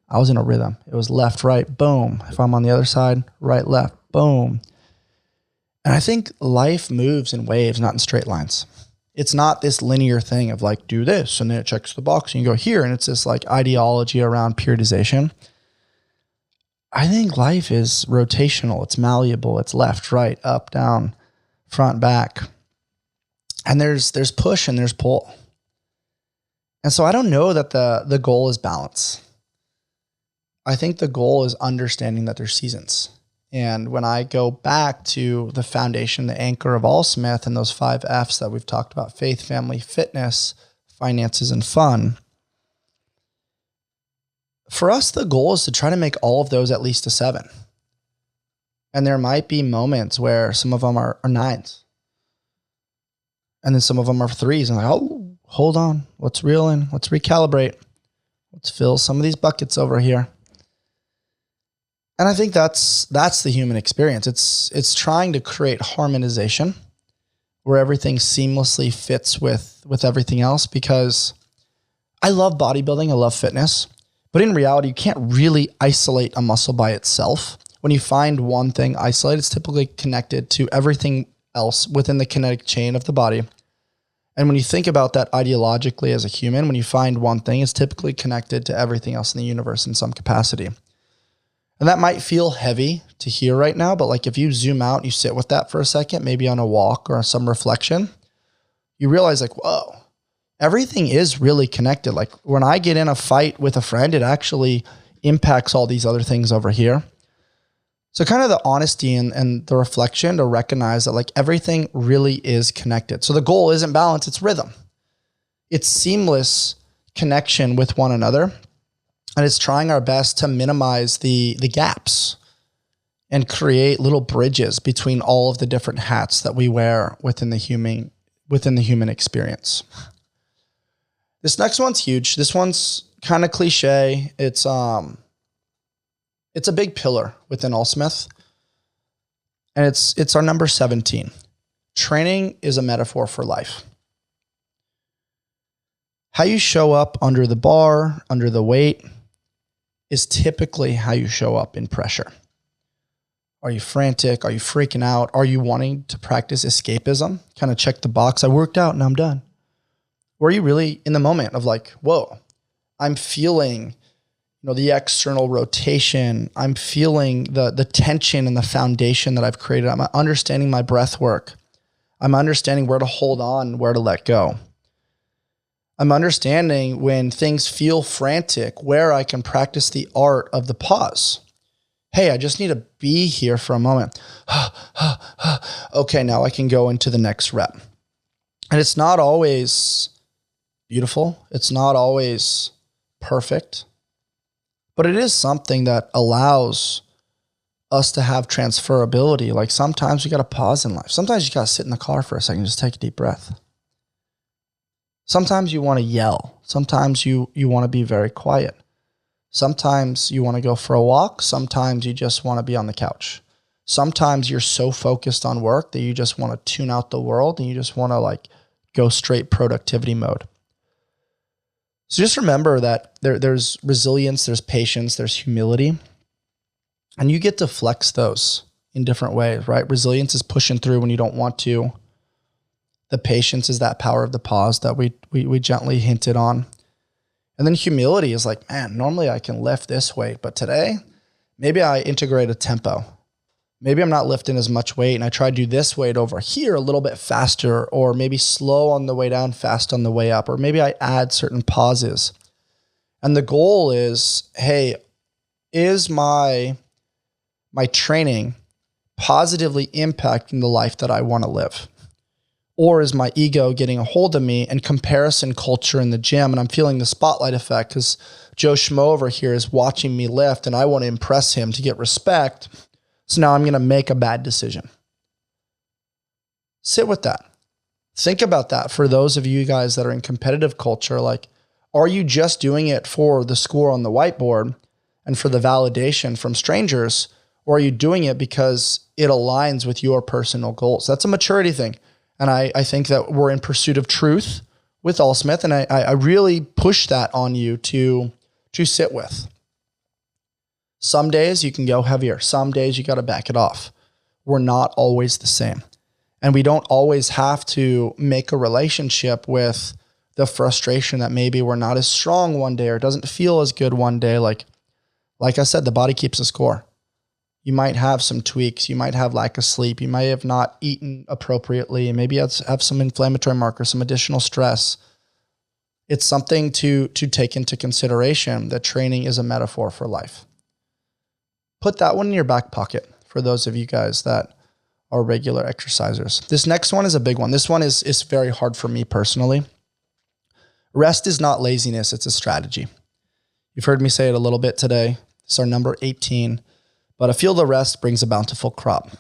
I was in a rhythm. It was left, right, boom. If I'm on the other side, right, left, boom. And I think life moves in waves, not in straight lines. It's not this linear thing of like, do this, and then it checks the box, and you go here, and it's this like ideology around periodization. I think life is rotational. It's malleable. It's left, right, up, down, front, back. And there's push and there's pull. And so I don't know that the goal is balance. I think the goal is understanding that there's seasons. And when I go back to the foundation, the anchor of ALLSMITH, and those 5 F's that we've talked about: faith, family, fitness, finances, and fun. For us, the goal is to try to make all of those at least a 7. And there might be moments where some of them are 9s. And then some of them are 3s. And like, oh, hold on. Let's reel in. Let's recalibrate. Let's fill some of these buckets over here. And I think that's the human experience. It's trying to create harmonization where everything seamlessly fits with everything else, because I love bodybuilding. I love fitness. But in reality, you can't really isolate a muscle by itself. When you find one thing isolated, it's typically connected to everything else within the kinetic chain of the body. And when you think about that ideologically as a human, when you find one thing, it's typically connected to everything else in the universe in some capacity. And that might feel heavy to hear right now, but like if you zoom out and you sit with that for a second, maybe on a walk or some reflection, you realize like, whoa, everything is really connected. Like when I get in a fight with a friend, it actually impacts all these other things over here. So kind of the honesty and the reflection to recognize that like everything really is connected. So the goal isn't balance, it's rhythm. It's seamless connection with one another. And it's trying our best to minimize the gaps and create little bridges between all of the different hats that we wear within the human experience. This next one's huge. This one's kind of cliche. It's a big pillar within ALLSMITH. And it's our number 17. Training is a metaphor for life. How you show up under the bar, under the weight, is typically how you show up in pressure. Are you frantic? Are you freaking out? Are you wanting to practice escapism? Kind of check the box. I worked out and I'm done. Or are you really in the moment of like, whoa, I'm feeling, the external rotation. I'm feeling the tension and the foundation that I've created. I'm understanding my breath work. I'm understanding where to hold on, where to let go. I'm understanding when things feel frantic, where I can practice the art of the pause. Hey, I just need to be here for a moment. Okay, now I can go into the next rep. And it's not always beautiful. It's not always perfect. But it is something that allows us to have transferability. Like sometimes you got to pause in life. Sometimes you got to sit in the car for a second, just take a deep breath. Sometimes you want to yell. Sometimes you want to be very quiet. Sometimes you want to go for a walk. Sometimes you just want to be on the couch. Sometimes you're so focused on work that you just want to tune out the world and you just want to like go straight productivity mode. So just remember that there's resilience, there's patience, there's humility, and you get to flex those in different ways, right? Resilience is pushing through when you don't want to. The patience is that power of the pause that we gently hinted on. And then humility is like, man, normally I can lift this weight, but today maybe I integrate a tempo. Maybe I'm not lifting as much weight and I try to do this weight over here a little bit faster, or maybe slow on the way down, fast on the way up, or maybe I add certain pauses. And the goal is, hey, is my training positively impacting the life that I want to live? Or is my ego getting a hold of me and comparison culture in the gym? And I'm feeling the spotlight effect because Joe Schmo over here is watching me lift and I want to impress him to get respect. So now I'm going to make a bad decision. Sit with that. Think about that for those of you guys that are in competitive culture. Like, are you just doing it for the score on the whiteboard and for the validation from strangers? Or are you doing it because it aligns with your personal goals? That's a maturity thing. And I think that we're in pursuit of truth with ALLSMITH. And I really push that on you to sit with. Some days you can go heavier. Some days you got to back it off. We're not always the same. And we don't always have to make a relationship with the frustration that maybe we're not as strong one day or doesn't feel as good one day. Like I said, the body keeps a score. You might have some tweaks. You might have lack of sleep. You might have not eaten appropriately and maybe have some inflammatory markers, some additional stress. It's something to take into consideration that training is a metaphor for life. Put that one in your back pocket for those of you guys that are regular exercisers. This next one is a big one. This one is very hard for me personally. Rest is not laziness. It's a strategy. You've heard me say it a little bit today. It's our number 18. But a field of rest brings a bountiful crop.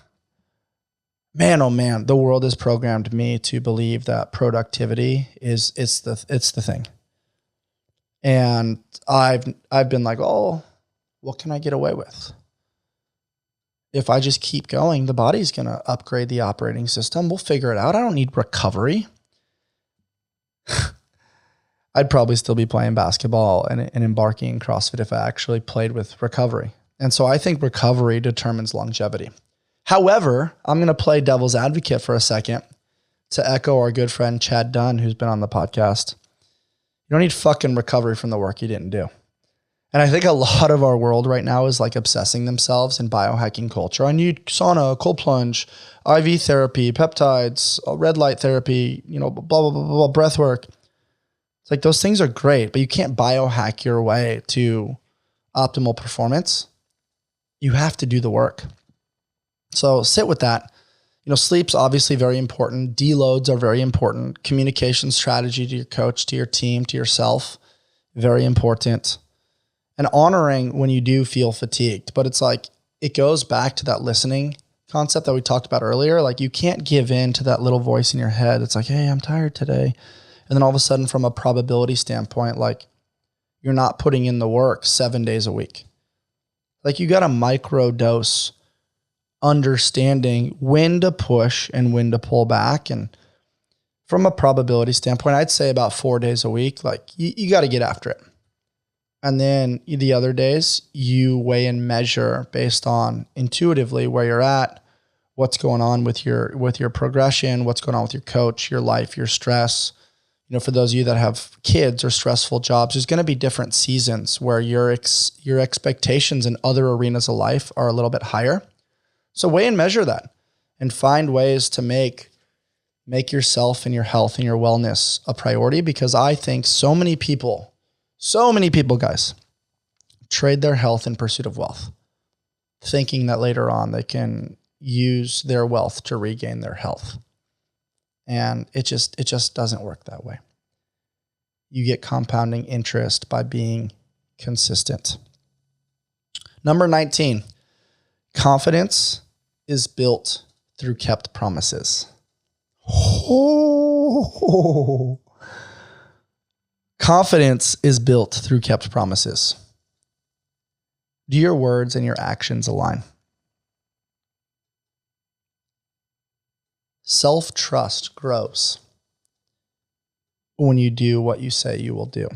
Man, oh man, the world has programmed me to believe that productivity it's the thing. And I've been like, oh, what can I get away with? If I just keep going, the body's going to upgrade the operating system. We'll figure it out. I don't need recovery. I'd probably still be playing basketball and embarking in CrossFit if I actually played with recovery. And so I think recovery determines longevity. However, I'm going to play devil's advocate for a second to echo our good friend Chad Dunn, who's been on the podcast. You don't need fucking recovery from the work you didn't do. And I think a lot of our world right now is like obsessing themselves in biohacking culture. I need sauna, cold plunge, IV therapy, peptides, red light therapy, blah, blah, blah, blah, breath work. It's like those things are great, but you can't biohack your way to optimal performance. You have to do the work. So sit with that. Sleep's obviously very important. Deloads are very important. Communication strategy to your coach, to your team, to yourself, very important. And honoring when you do feel fatigued. But it's like, it goes back to that listening concept that we talked about earlier. Like you can't give in to that little voice in your head. It's like, hey, I'm tired today. And then all of a sudden from a probability standpoint, like you're not putting in the work 7 days a week. Like you got to micro dose understanding when to push and when to pull back. And from a probability standpoint, I'd say about 4 days a week, like you got to get after it. And then the other days you weigh and measure based on intuitively where you're at, what's going on with your progression, what's going on with your coach, your life, your stress. For those of you that have kids or stressful jobs, there's going to be different seasons where your expectations in other arenas of life are a little bit higher. So weigh and measure that and find ways to make Make yourself and your health and your wellness a priority, because I think so many people, guys, trade their health in pursuit of wealth, thinking that later on they can use their wealth to regain their health. And it just doesn't work that way. You get compounding interest by being consistent. Number 19, confidence is built through kept promises. Oh. Confidence is built through kept promises. Do your words and your actions align? Self-trust grows when you do what you say you will do.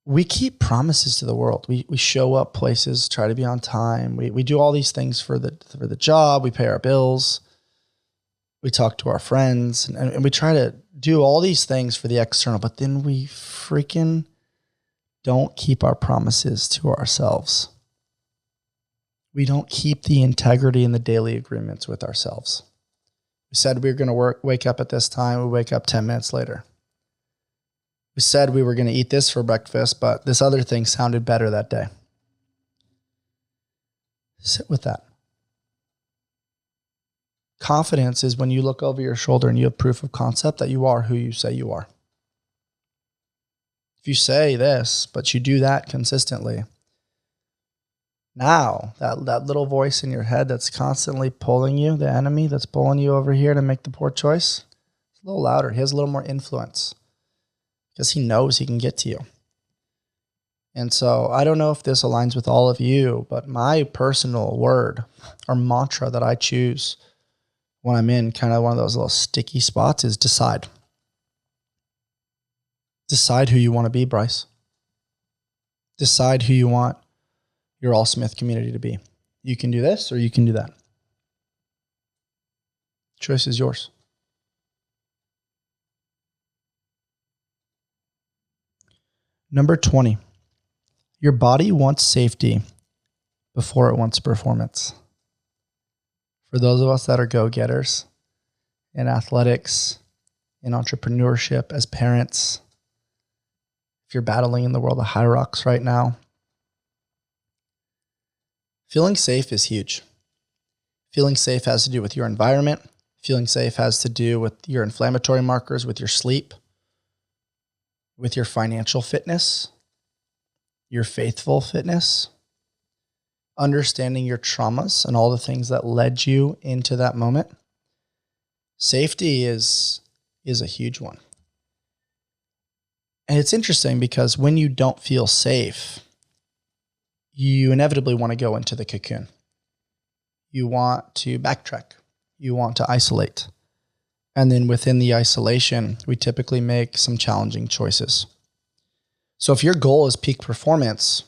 We keep promises to the world. We show up places, try to be on time. We do all these things for the job. We pay our bills. We talk to our friends, and we try to do all these things for the external, but then we freaking don't keep our promises to ourselves. We don't keep the integrity and the daily agreements with ourselves. We said we were going to wake up at this time. We wake up 10 minutes later. We said we were going to eat this for breakfast, but this other thing sounded better that day. Sit with that. Confidence is when you look over your shoulder and you have proof of concept that you are who you say you are. If you say this, but you do that consistently, now that little voice in your head that's constantly pulling you, the enemy that's pulling you over here to make the poor choice, it's a little louder. He has a little more influence because he knows he can get to you. And so I don't know if this aligns with all of you, but my personal word or mantra that I choose when I'm in kind of one of those little sticky spots is decide. Decide who you want to be, Bryce. Decide who you want your ALLSMITH community to be. You can do this or you can do that. Choice is yours. Number 20, your body wants safety before it wants performance. For those of us that are go-getters in athletics, in entrepreneurship, as parents, if you're battling in the world of high rocks right now, feeling safe is huge. Feeling safe has to do with your environment. Feeling safe has to do with your inflammatory markers, with your sleep, with your financial fitness, your faithful fitness, understanding your traumas and all the things that led you into that moment. Safety is a huge one. And it's interesting because when you don't feel safe, you inevitably want to go into the cocoon. You want to backtrack. You want to isolate. And then within the isolation, we typically make some challenging choices. So if your goal is peak performance,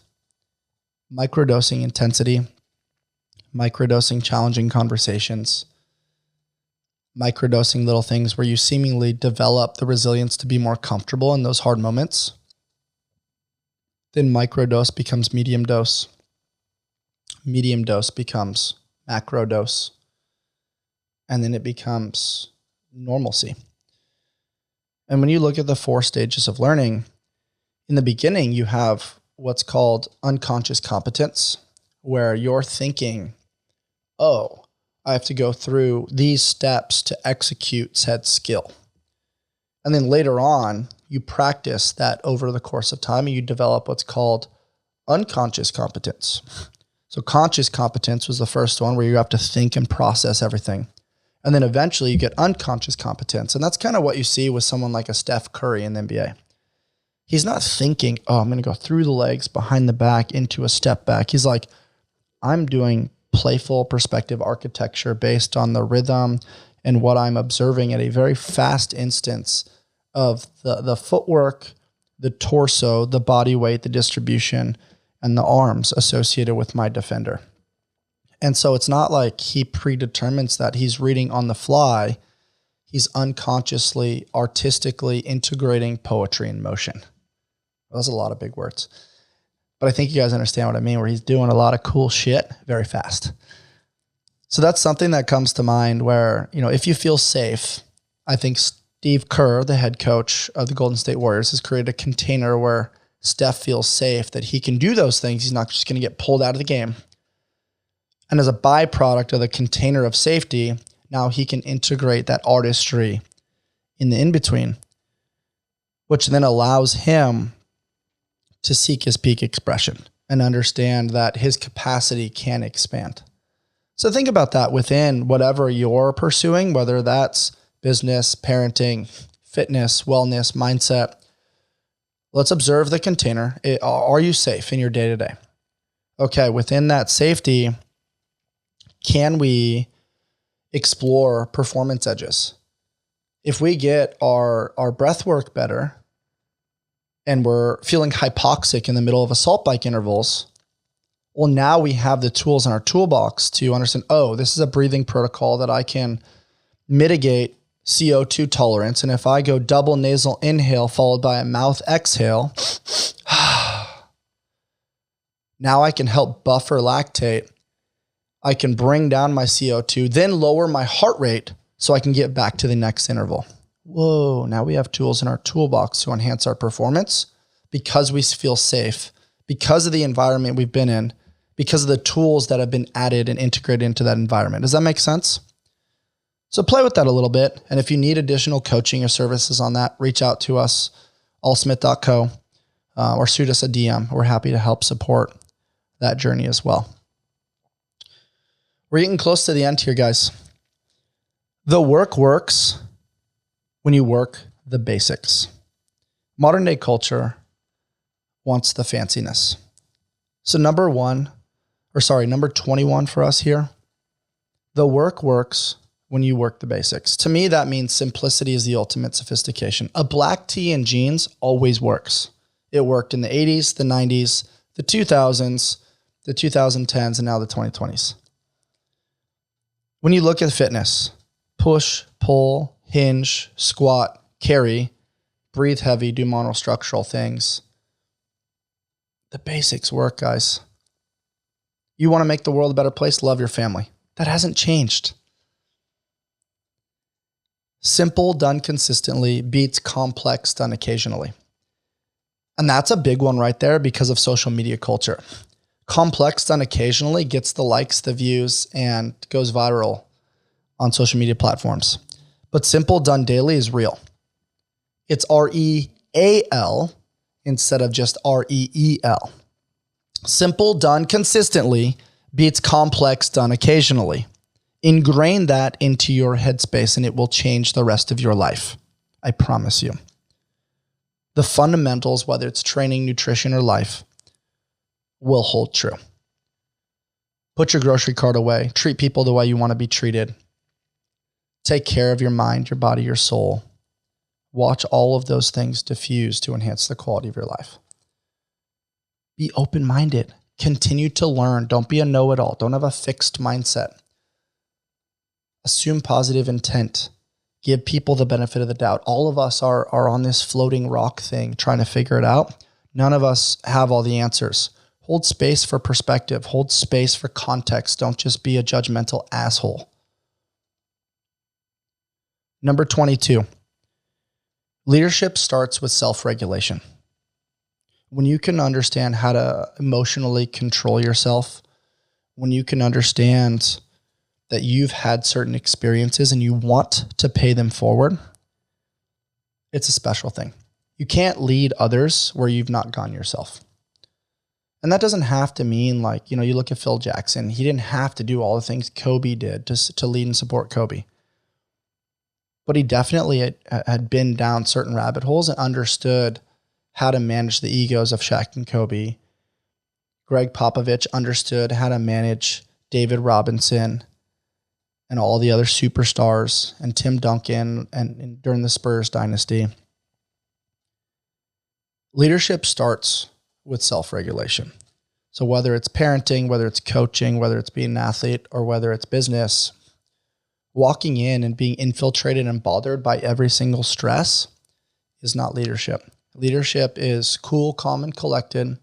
microdosing intensity, microdosing challenging conversations, microdosing little things where you seemingly develop the resilience to be more comfortable in those hard moments, then microdose becomes medium dose. Medium dose becomes macro dose. And then it becomes normalcy. And when you look at the 4 stages of learning, in the beginning, you have what's called unconscious competence, where you're thinking, oh, I have to go through these steps to execute said skill. And then later on, you practice that over the course of time and you develop what's called unconscious competence. So conscious competence was the first one where you have to think and process everything. And then eventually you get unconscious competence. And that's kind of what you see with someone like a Steph Curry in the NBA. He's not thinking, oh, I'm going to go through the legs, behind the back, into a step back. He's like, I'm doing playful perspective architecture based on the rhythm and what I'm observing at a very fast instance of the footwork, the torso, the body weight, the distribution, and the arms associated with my defender. And so it's not like he predetermines that. He's reading on the fly. He's unconsciously, artistically integrating poetry and motion. Those are a lot of big words. But I think you guys understand what I mean, where he's doing a lot of cool shit very fast. So that's something that comes to mind where, if you feel safe, I think Steve Kerr, the head coach of the Golden State Warriors, has created a container where Steph feels safe that he can do those things. He's not just going to get pulled out of the game. And as a byproduct of the container of safety, now he can integrate that artistry in the in-between, which then allows him to seek his peak expression and understand that his capacity can expand. So think about that within whatever you're pursuing, whether that's business, parenting, fitness, wellness, mindset. Let's observe the container. Are you safe in your day-to-day? Okay, within that safety, can we explore performance edges? If we get our breath work better and we're feeling hypoxic in the middle of assault bike intervals, well, now we have the tools in our toolbox to understand, this is a breathing protocol that I can mitigate CO2 tolerance. And if I go double nasal inhale followed by a mouth exhale, now I can help buffer lactate. I can bring down my CO2, then lower my heart rate so I can get back to the next interval. Whoa, now we have tools in our toolbox to enhance our performance because we feel safe, because of the environment we've been in, because of the tools that have been added and integrated into that environment. Does that make sense? So play with that a little bit. And if you need additional coaching or services on that, reach out to us, allsmith.co, or shoot us a DM. We're happy to help support that journey as well. We're getting close to the end here, guys. The work works when you work the basics. Modern day culture wants the fanciness. So number 21 for us here. The work works when you work the basics. To me, that means simplicity is the ultimate sophistication. A black tee and jeans always works. It worked in the 80s, the 90s, the 2000s, the 2010s, and now the 2020s. When you look at fitness, push, pull, hinge, squat, carry, breathe heavy, do monostructural things. The basics work, guys. You want to make the world a better place? Love your family. That hasn't changed. Simple done consistently beats complex done occasionally. And that's a big one right there because of social media culture. Complex done occasionally gets the likes, the views, and goes viral on social media platforms. But simple done daily is real. It's REAL instead of just REEL. Simple done consistently beats complex done occasionally. Ingrain that into your headspace and it will change the rest of your life. I promise you. The fundamentals, whether it's training, nutrition, or life, will hold true. Put your grocery cart away. Treat people the way you want to be treated. Take care of your mind, your body, your soul. Watch all of those things diffuse to enhance the quality of your life. Be open-minded. Continue to learn. Don't be a know-it-all. Don't have a fixed mindset. Assume positive intent. Give people the benefit of the doubt. All of us are on this floating rock thing trying to figure it out. None of us have all the answers. Hold space for perspective. Hold space for context. Don't just be a judgmental asshole. Number 22. Leadership starts with self-regulation. When you can understand how to emotionally control yourself, when you can understand that you've had certain experiences and you want to pay them forward, it's a special thing. You can't lead others where you've not gone yourself. And that doesn't have to mean like, you look at Phil Jackson. He didn't have to do all the things Kobe did to lead and support Kobe. But he definitely had been down certain rabbit holes and understood how to manage the egos of Shaq and Kobe. Greg Popovich understood how to manage David Robinson and all the other superstars and Tim Duncan and during the Spurs dynasty. Leadership starts with self-regulation. So whether it's parenting, whether it's coaching, whether it's being an athlete, or whether it's business, walking in and being infiltrated and bothered by every single stress is not leadership. Leadership is cool, calm, and collected.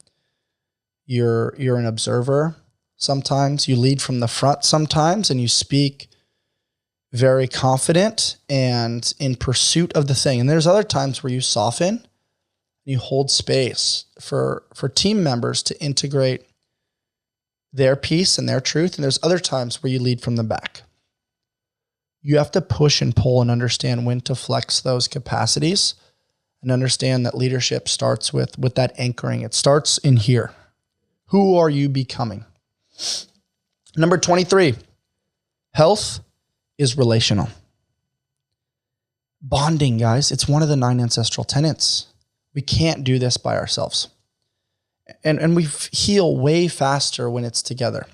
You're an observer, sometimes. You lead from the front sometimes, and you speak very confident and in pursuit of the thing. And there's other times where you soften and you hold space for team members to integrate their piece and their truth. And there's other times where you lead from the back. You have to push and pull and understand when to flex those capacities, and understand that leadership starts with that anchoring. It starts in here. Who are you becoming? Number 23, health is relational. Bonding, guys, it's one of the 9 ancestral tenets. We can't do this by ourselves. And we heal way faster when it's together.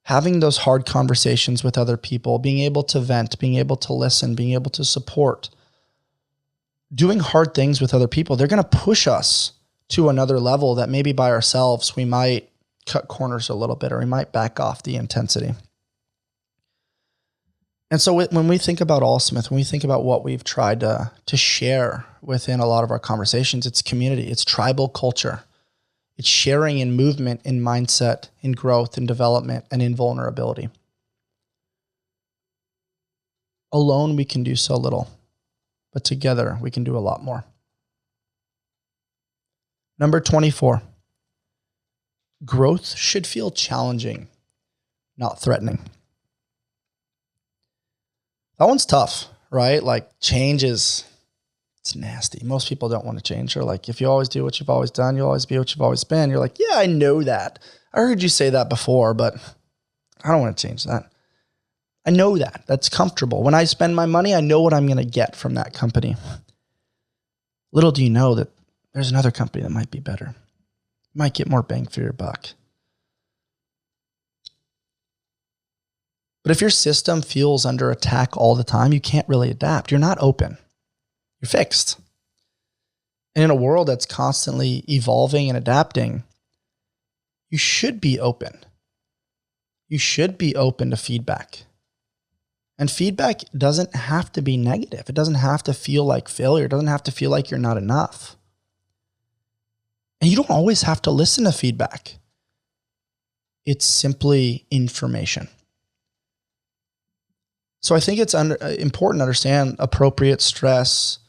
Having those hard conversations with other people, being able to vent, being able to listen, being able to support, doing hard things with other people, they're going to push us to another level that maybe by ourselves we might cut corners a little bit, or we might back off the intensity. And so when we think about ALLSMITH, when we think about what we've tried to share within a lot of our conversations, it's community, it's tribal culture. It's sharing in movement, in mindset, in growth, in development, and in vulnerability. Alone, we can do so little, but together, we can do a lot more. Number 24, growth should feel challenging, not threatening. That one's tough, right? Like change it's nasty. Most people don't want to change. They're like, if you always do what you've always done, you'll always be what you've always been. You're like, yeah, I know that. I heard you say that before, but I don't want to change that. I know that. That's comfortable. When I spend my money, I know what I'm going to get from that company. Little do you know that there's another company that might be better. Might get more bang for your buck. But if your system feels under attack all the time, you can't really adapt. You're not open. You're fixed. And in a world that's constantly evolving and adapting, you should be open. You should be open to feedback. And feedback doesn't have to be negative. It doesn't have to feel like failure. It doesn't have to feel like you're not enough. And you don't always have to listen to feedback. It's simply information. So I think it's important to understand appropriate stress,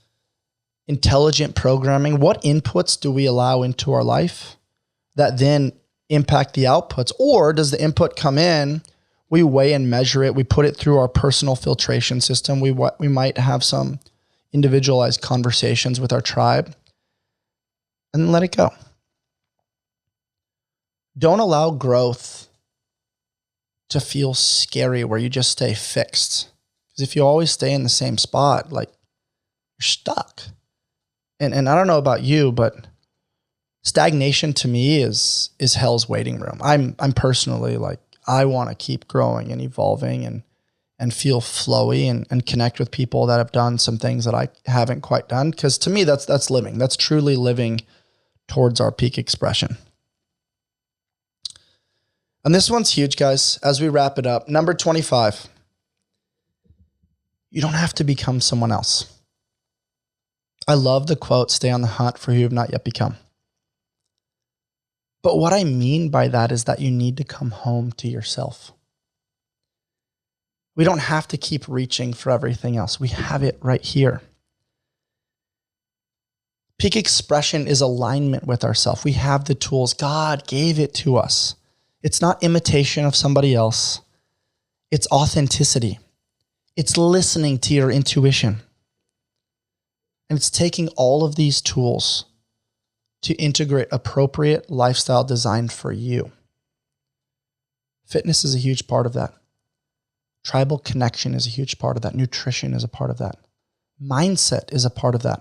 intelligent programming. What inputs do we allow into our life that then impact the outputs? Or does the input come in, we weigh and measure it, we put it through our personal filtration system, we might have some individualized conversations with our tribe, and then let it go. Don't allow growth to feel scary where you just stay fixed. Because if you always stay in the same spot, like you're stuck. And I don't know about you, but stagnation to me is hell's waiting room. I'm personally like, I want to keep growing and evolving and feel flowy and connect with people that have done some things that I haven't quite done. Because to me, that's living. That's truly living towards our peak expression. And this one's huge, guys, as we wrap it up. Number 25, you don't have to become someone else. I love the quote, stay on the hunt for who you have not yet become. But what I mean by that is that you need to come home to yourself. We don't have to keep reaching for everything else. We have it right here. Peak expression is alignment with ourselves. We have the tools. God gave it to us. It's not imitation of somebody else. It's authenticity. It's listening to your intuition. And it's taking all of these tools to integrate appropriate lifestyle design for you. Fitness is a huge part of that. Tribal connection is a huge part of that. Nutrition is a part of that. Mindset is a part of that.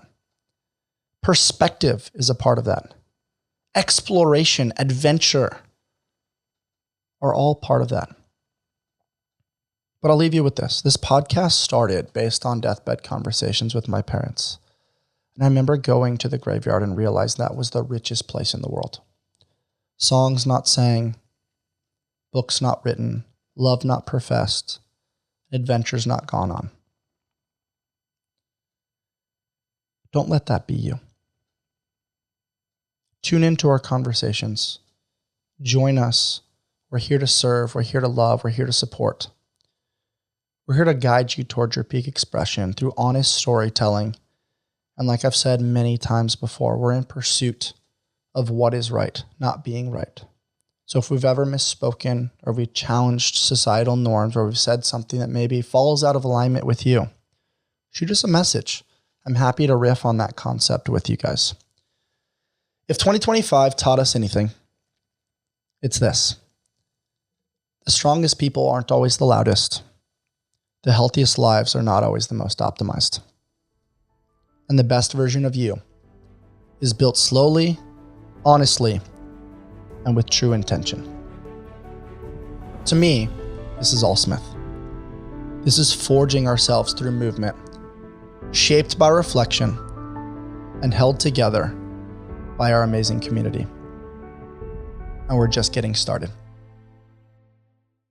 Perspective is a part of that. Exploration, adventure are all part of that. But I'll leave you with this. This podcast started based on deathbed conversations with my parents. And I remember going to the graveyard and realized that was the richest place in the world. Songs not sang, books not written, love not professed, adventures not gone on. Don't let that be you. Tune into our conversations. Join us We're here to serve. We're here to love. We're here to support. We're here to guide you towards your peak expression through honest storytelling. And like I've said many times before, we're in pursuit of what is right, not being right. So if we've ever misspoken or we've challenged societal norms or we've said something that maybe falls out of alignment with you, shoot us a message. I'm happy to riff on that concept with you guys. If 2025 taught us anything, it's this. The strongest people aren't always the loudest. The healthiest lives are not always the most optimized. And the best version of you is built slowly, honestly, and with true intention. To me, this is ALLSMITH. This is forging ourselves through movement, shaped by reflection, and held together by our amazing community. And we're just getting started.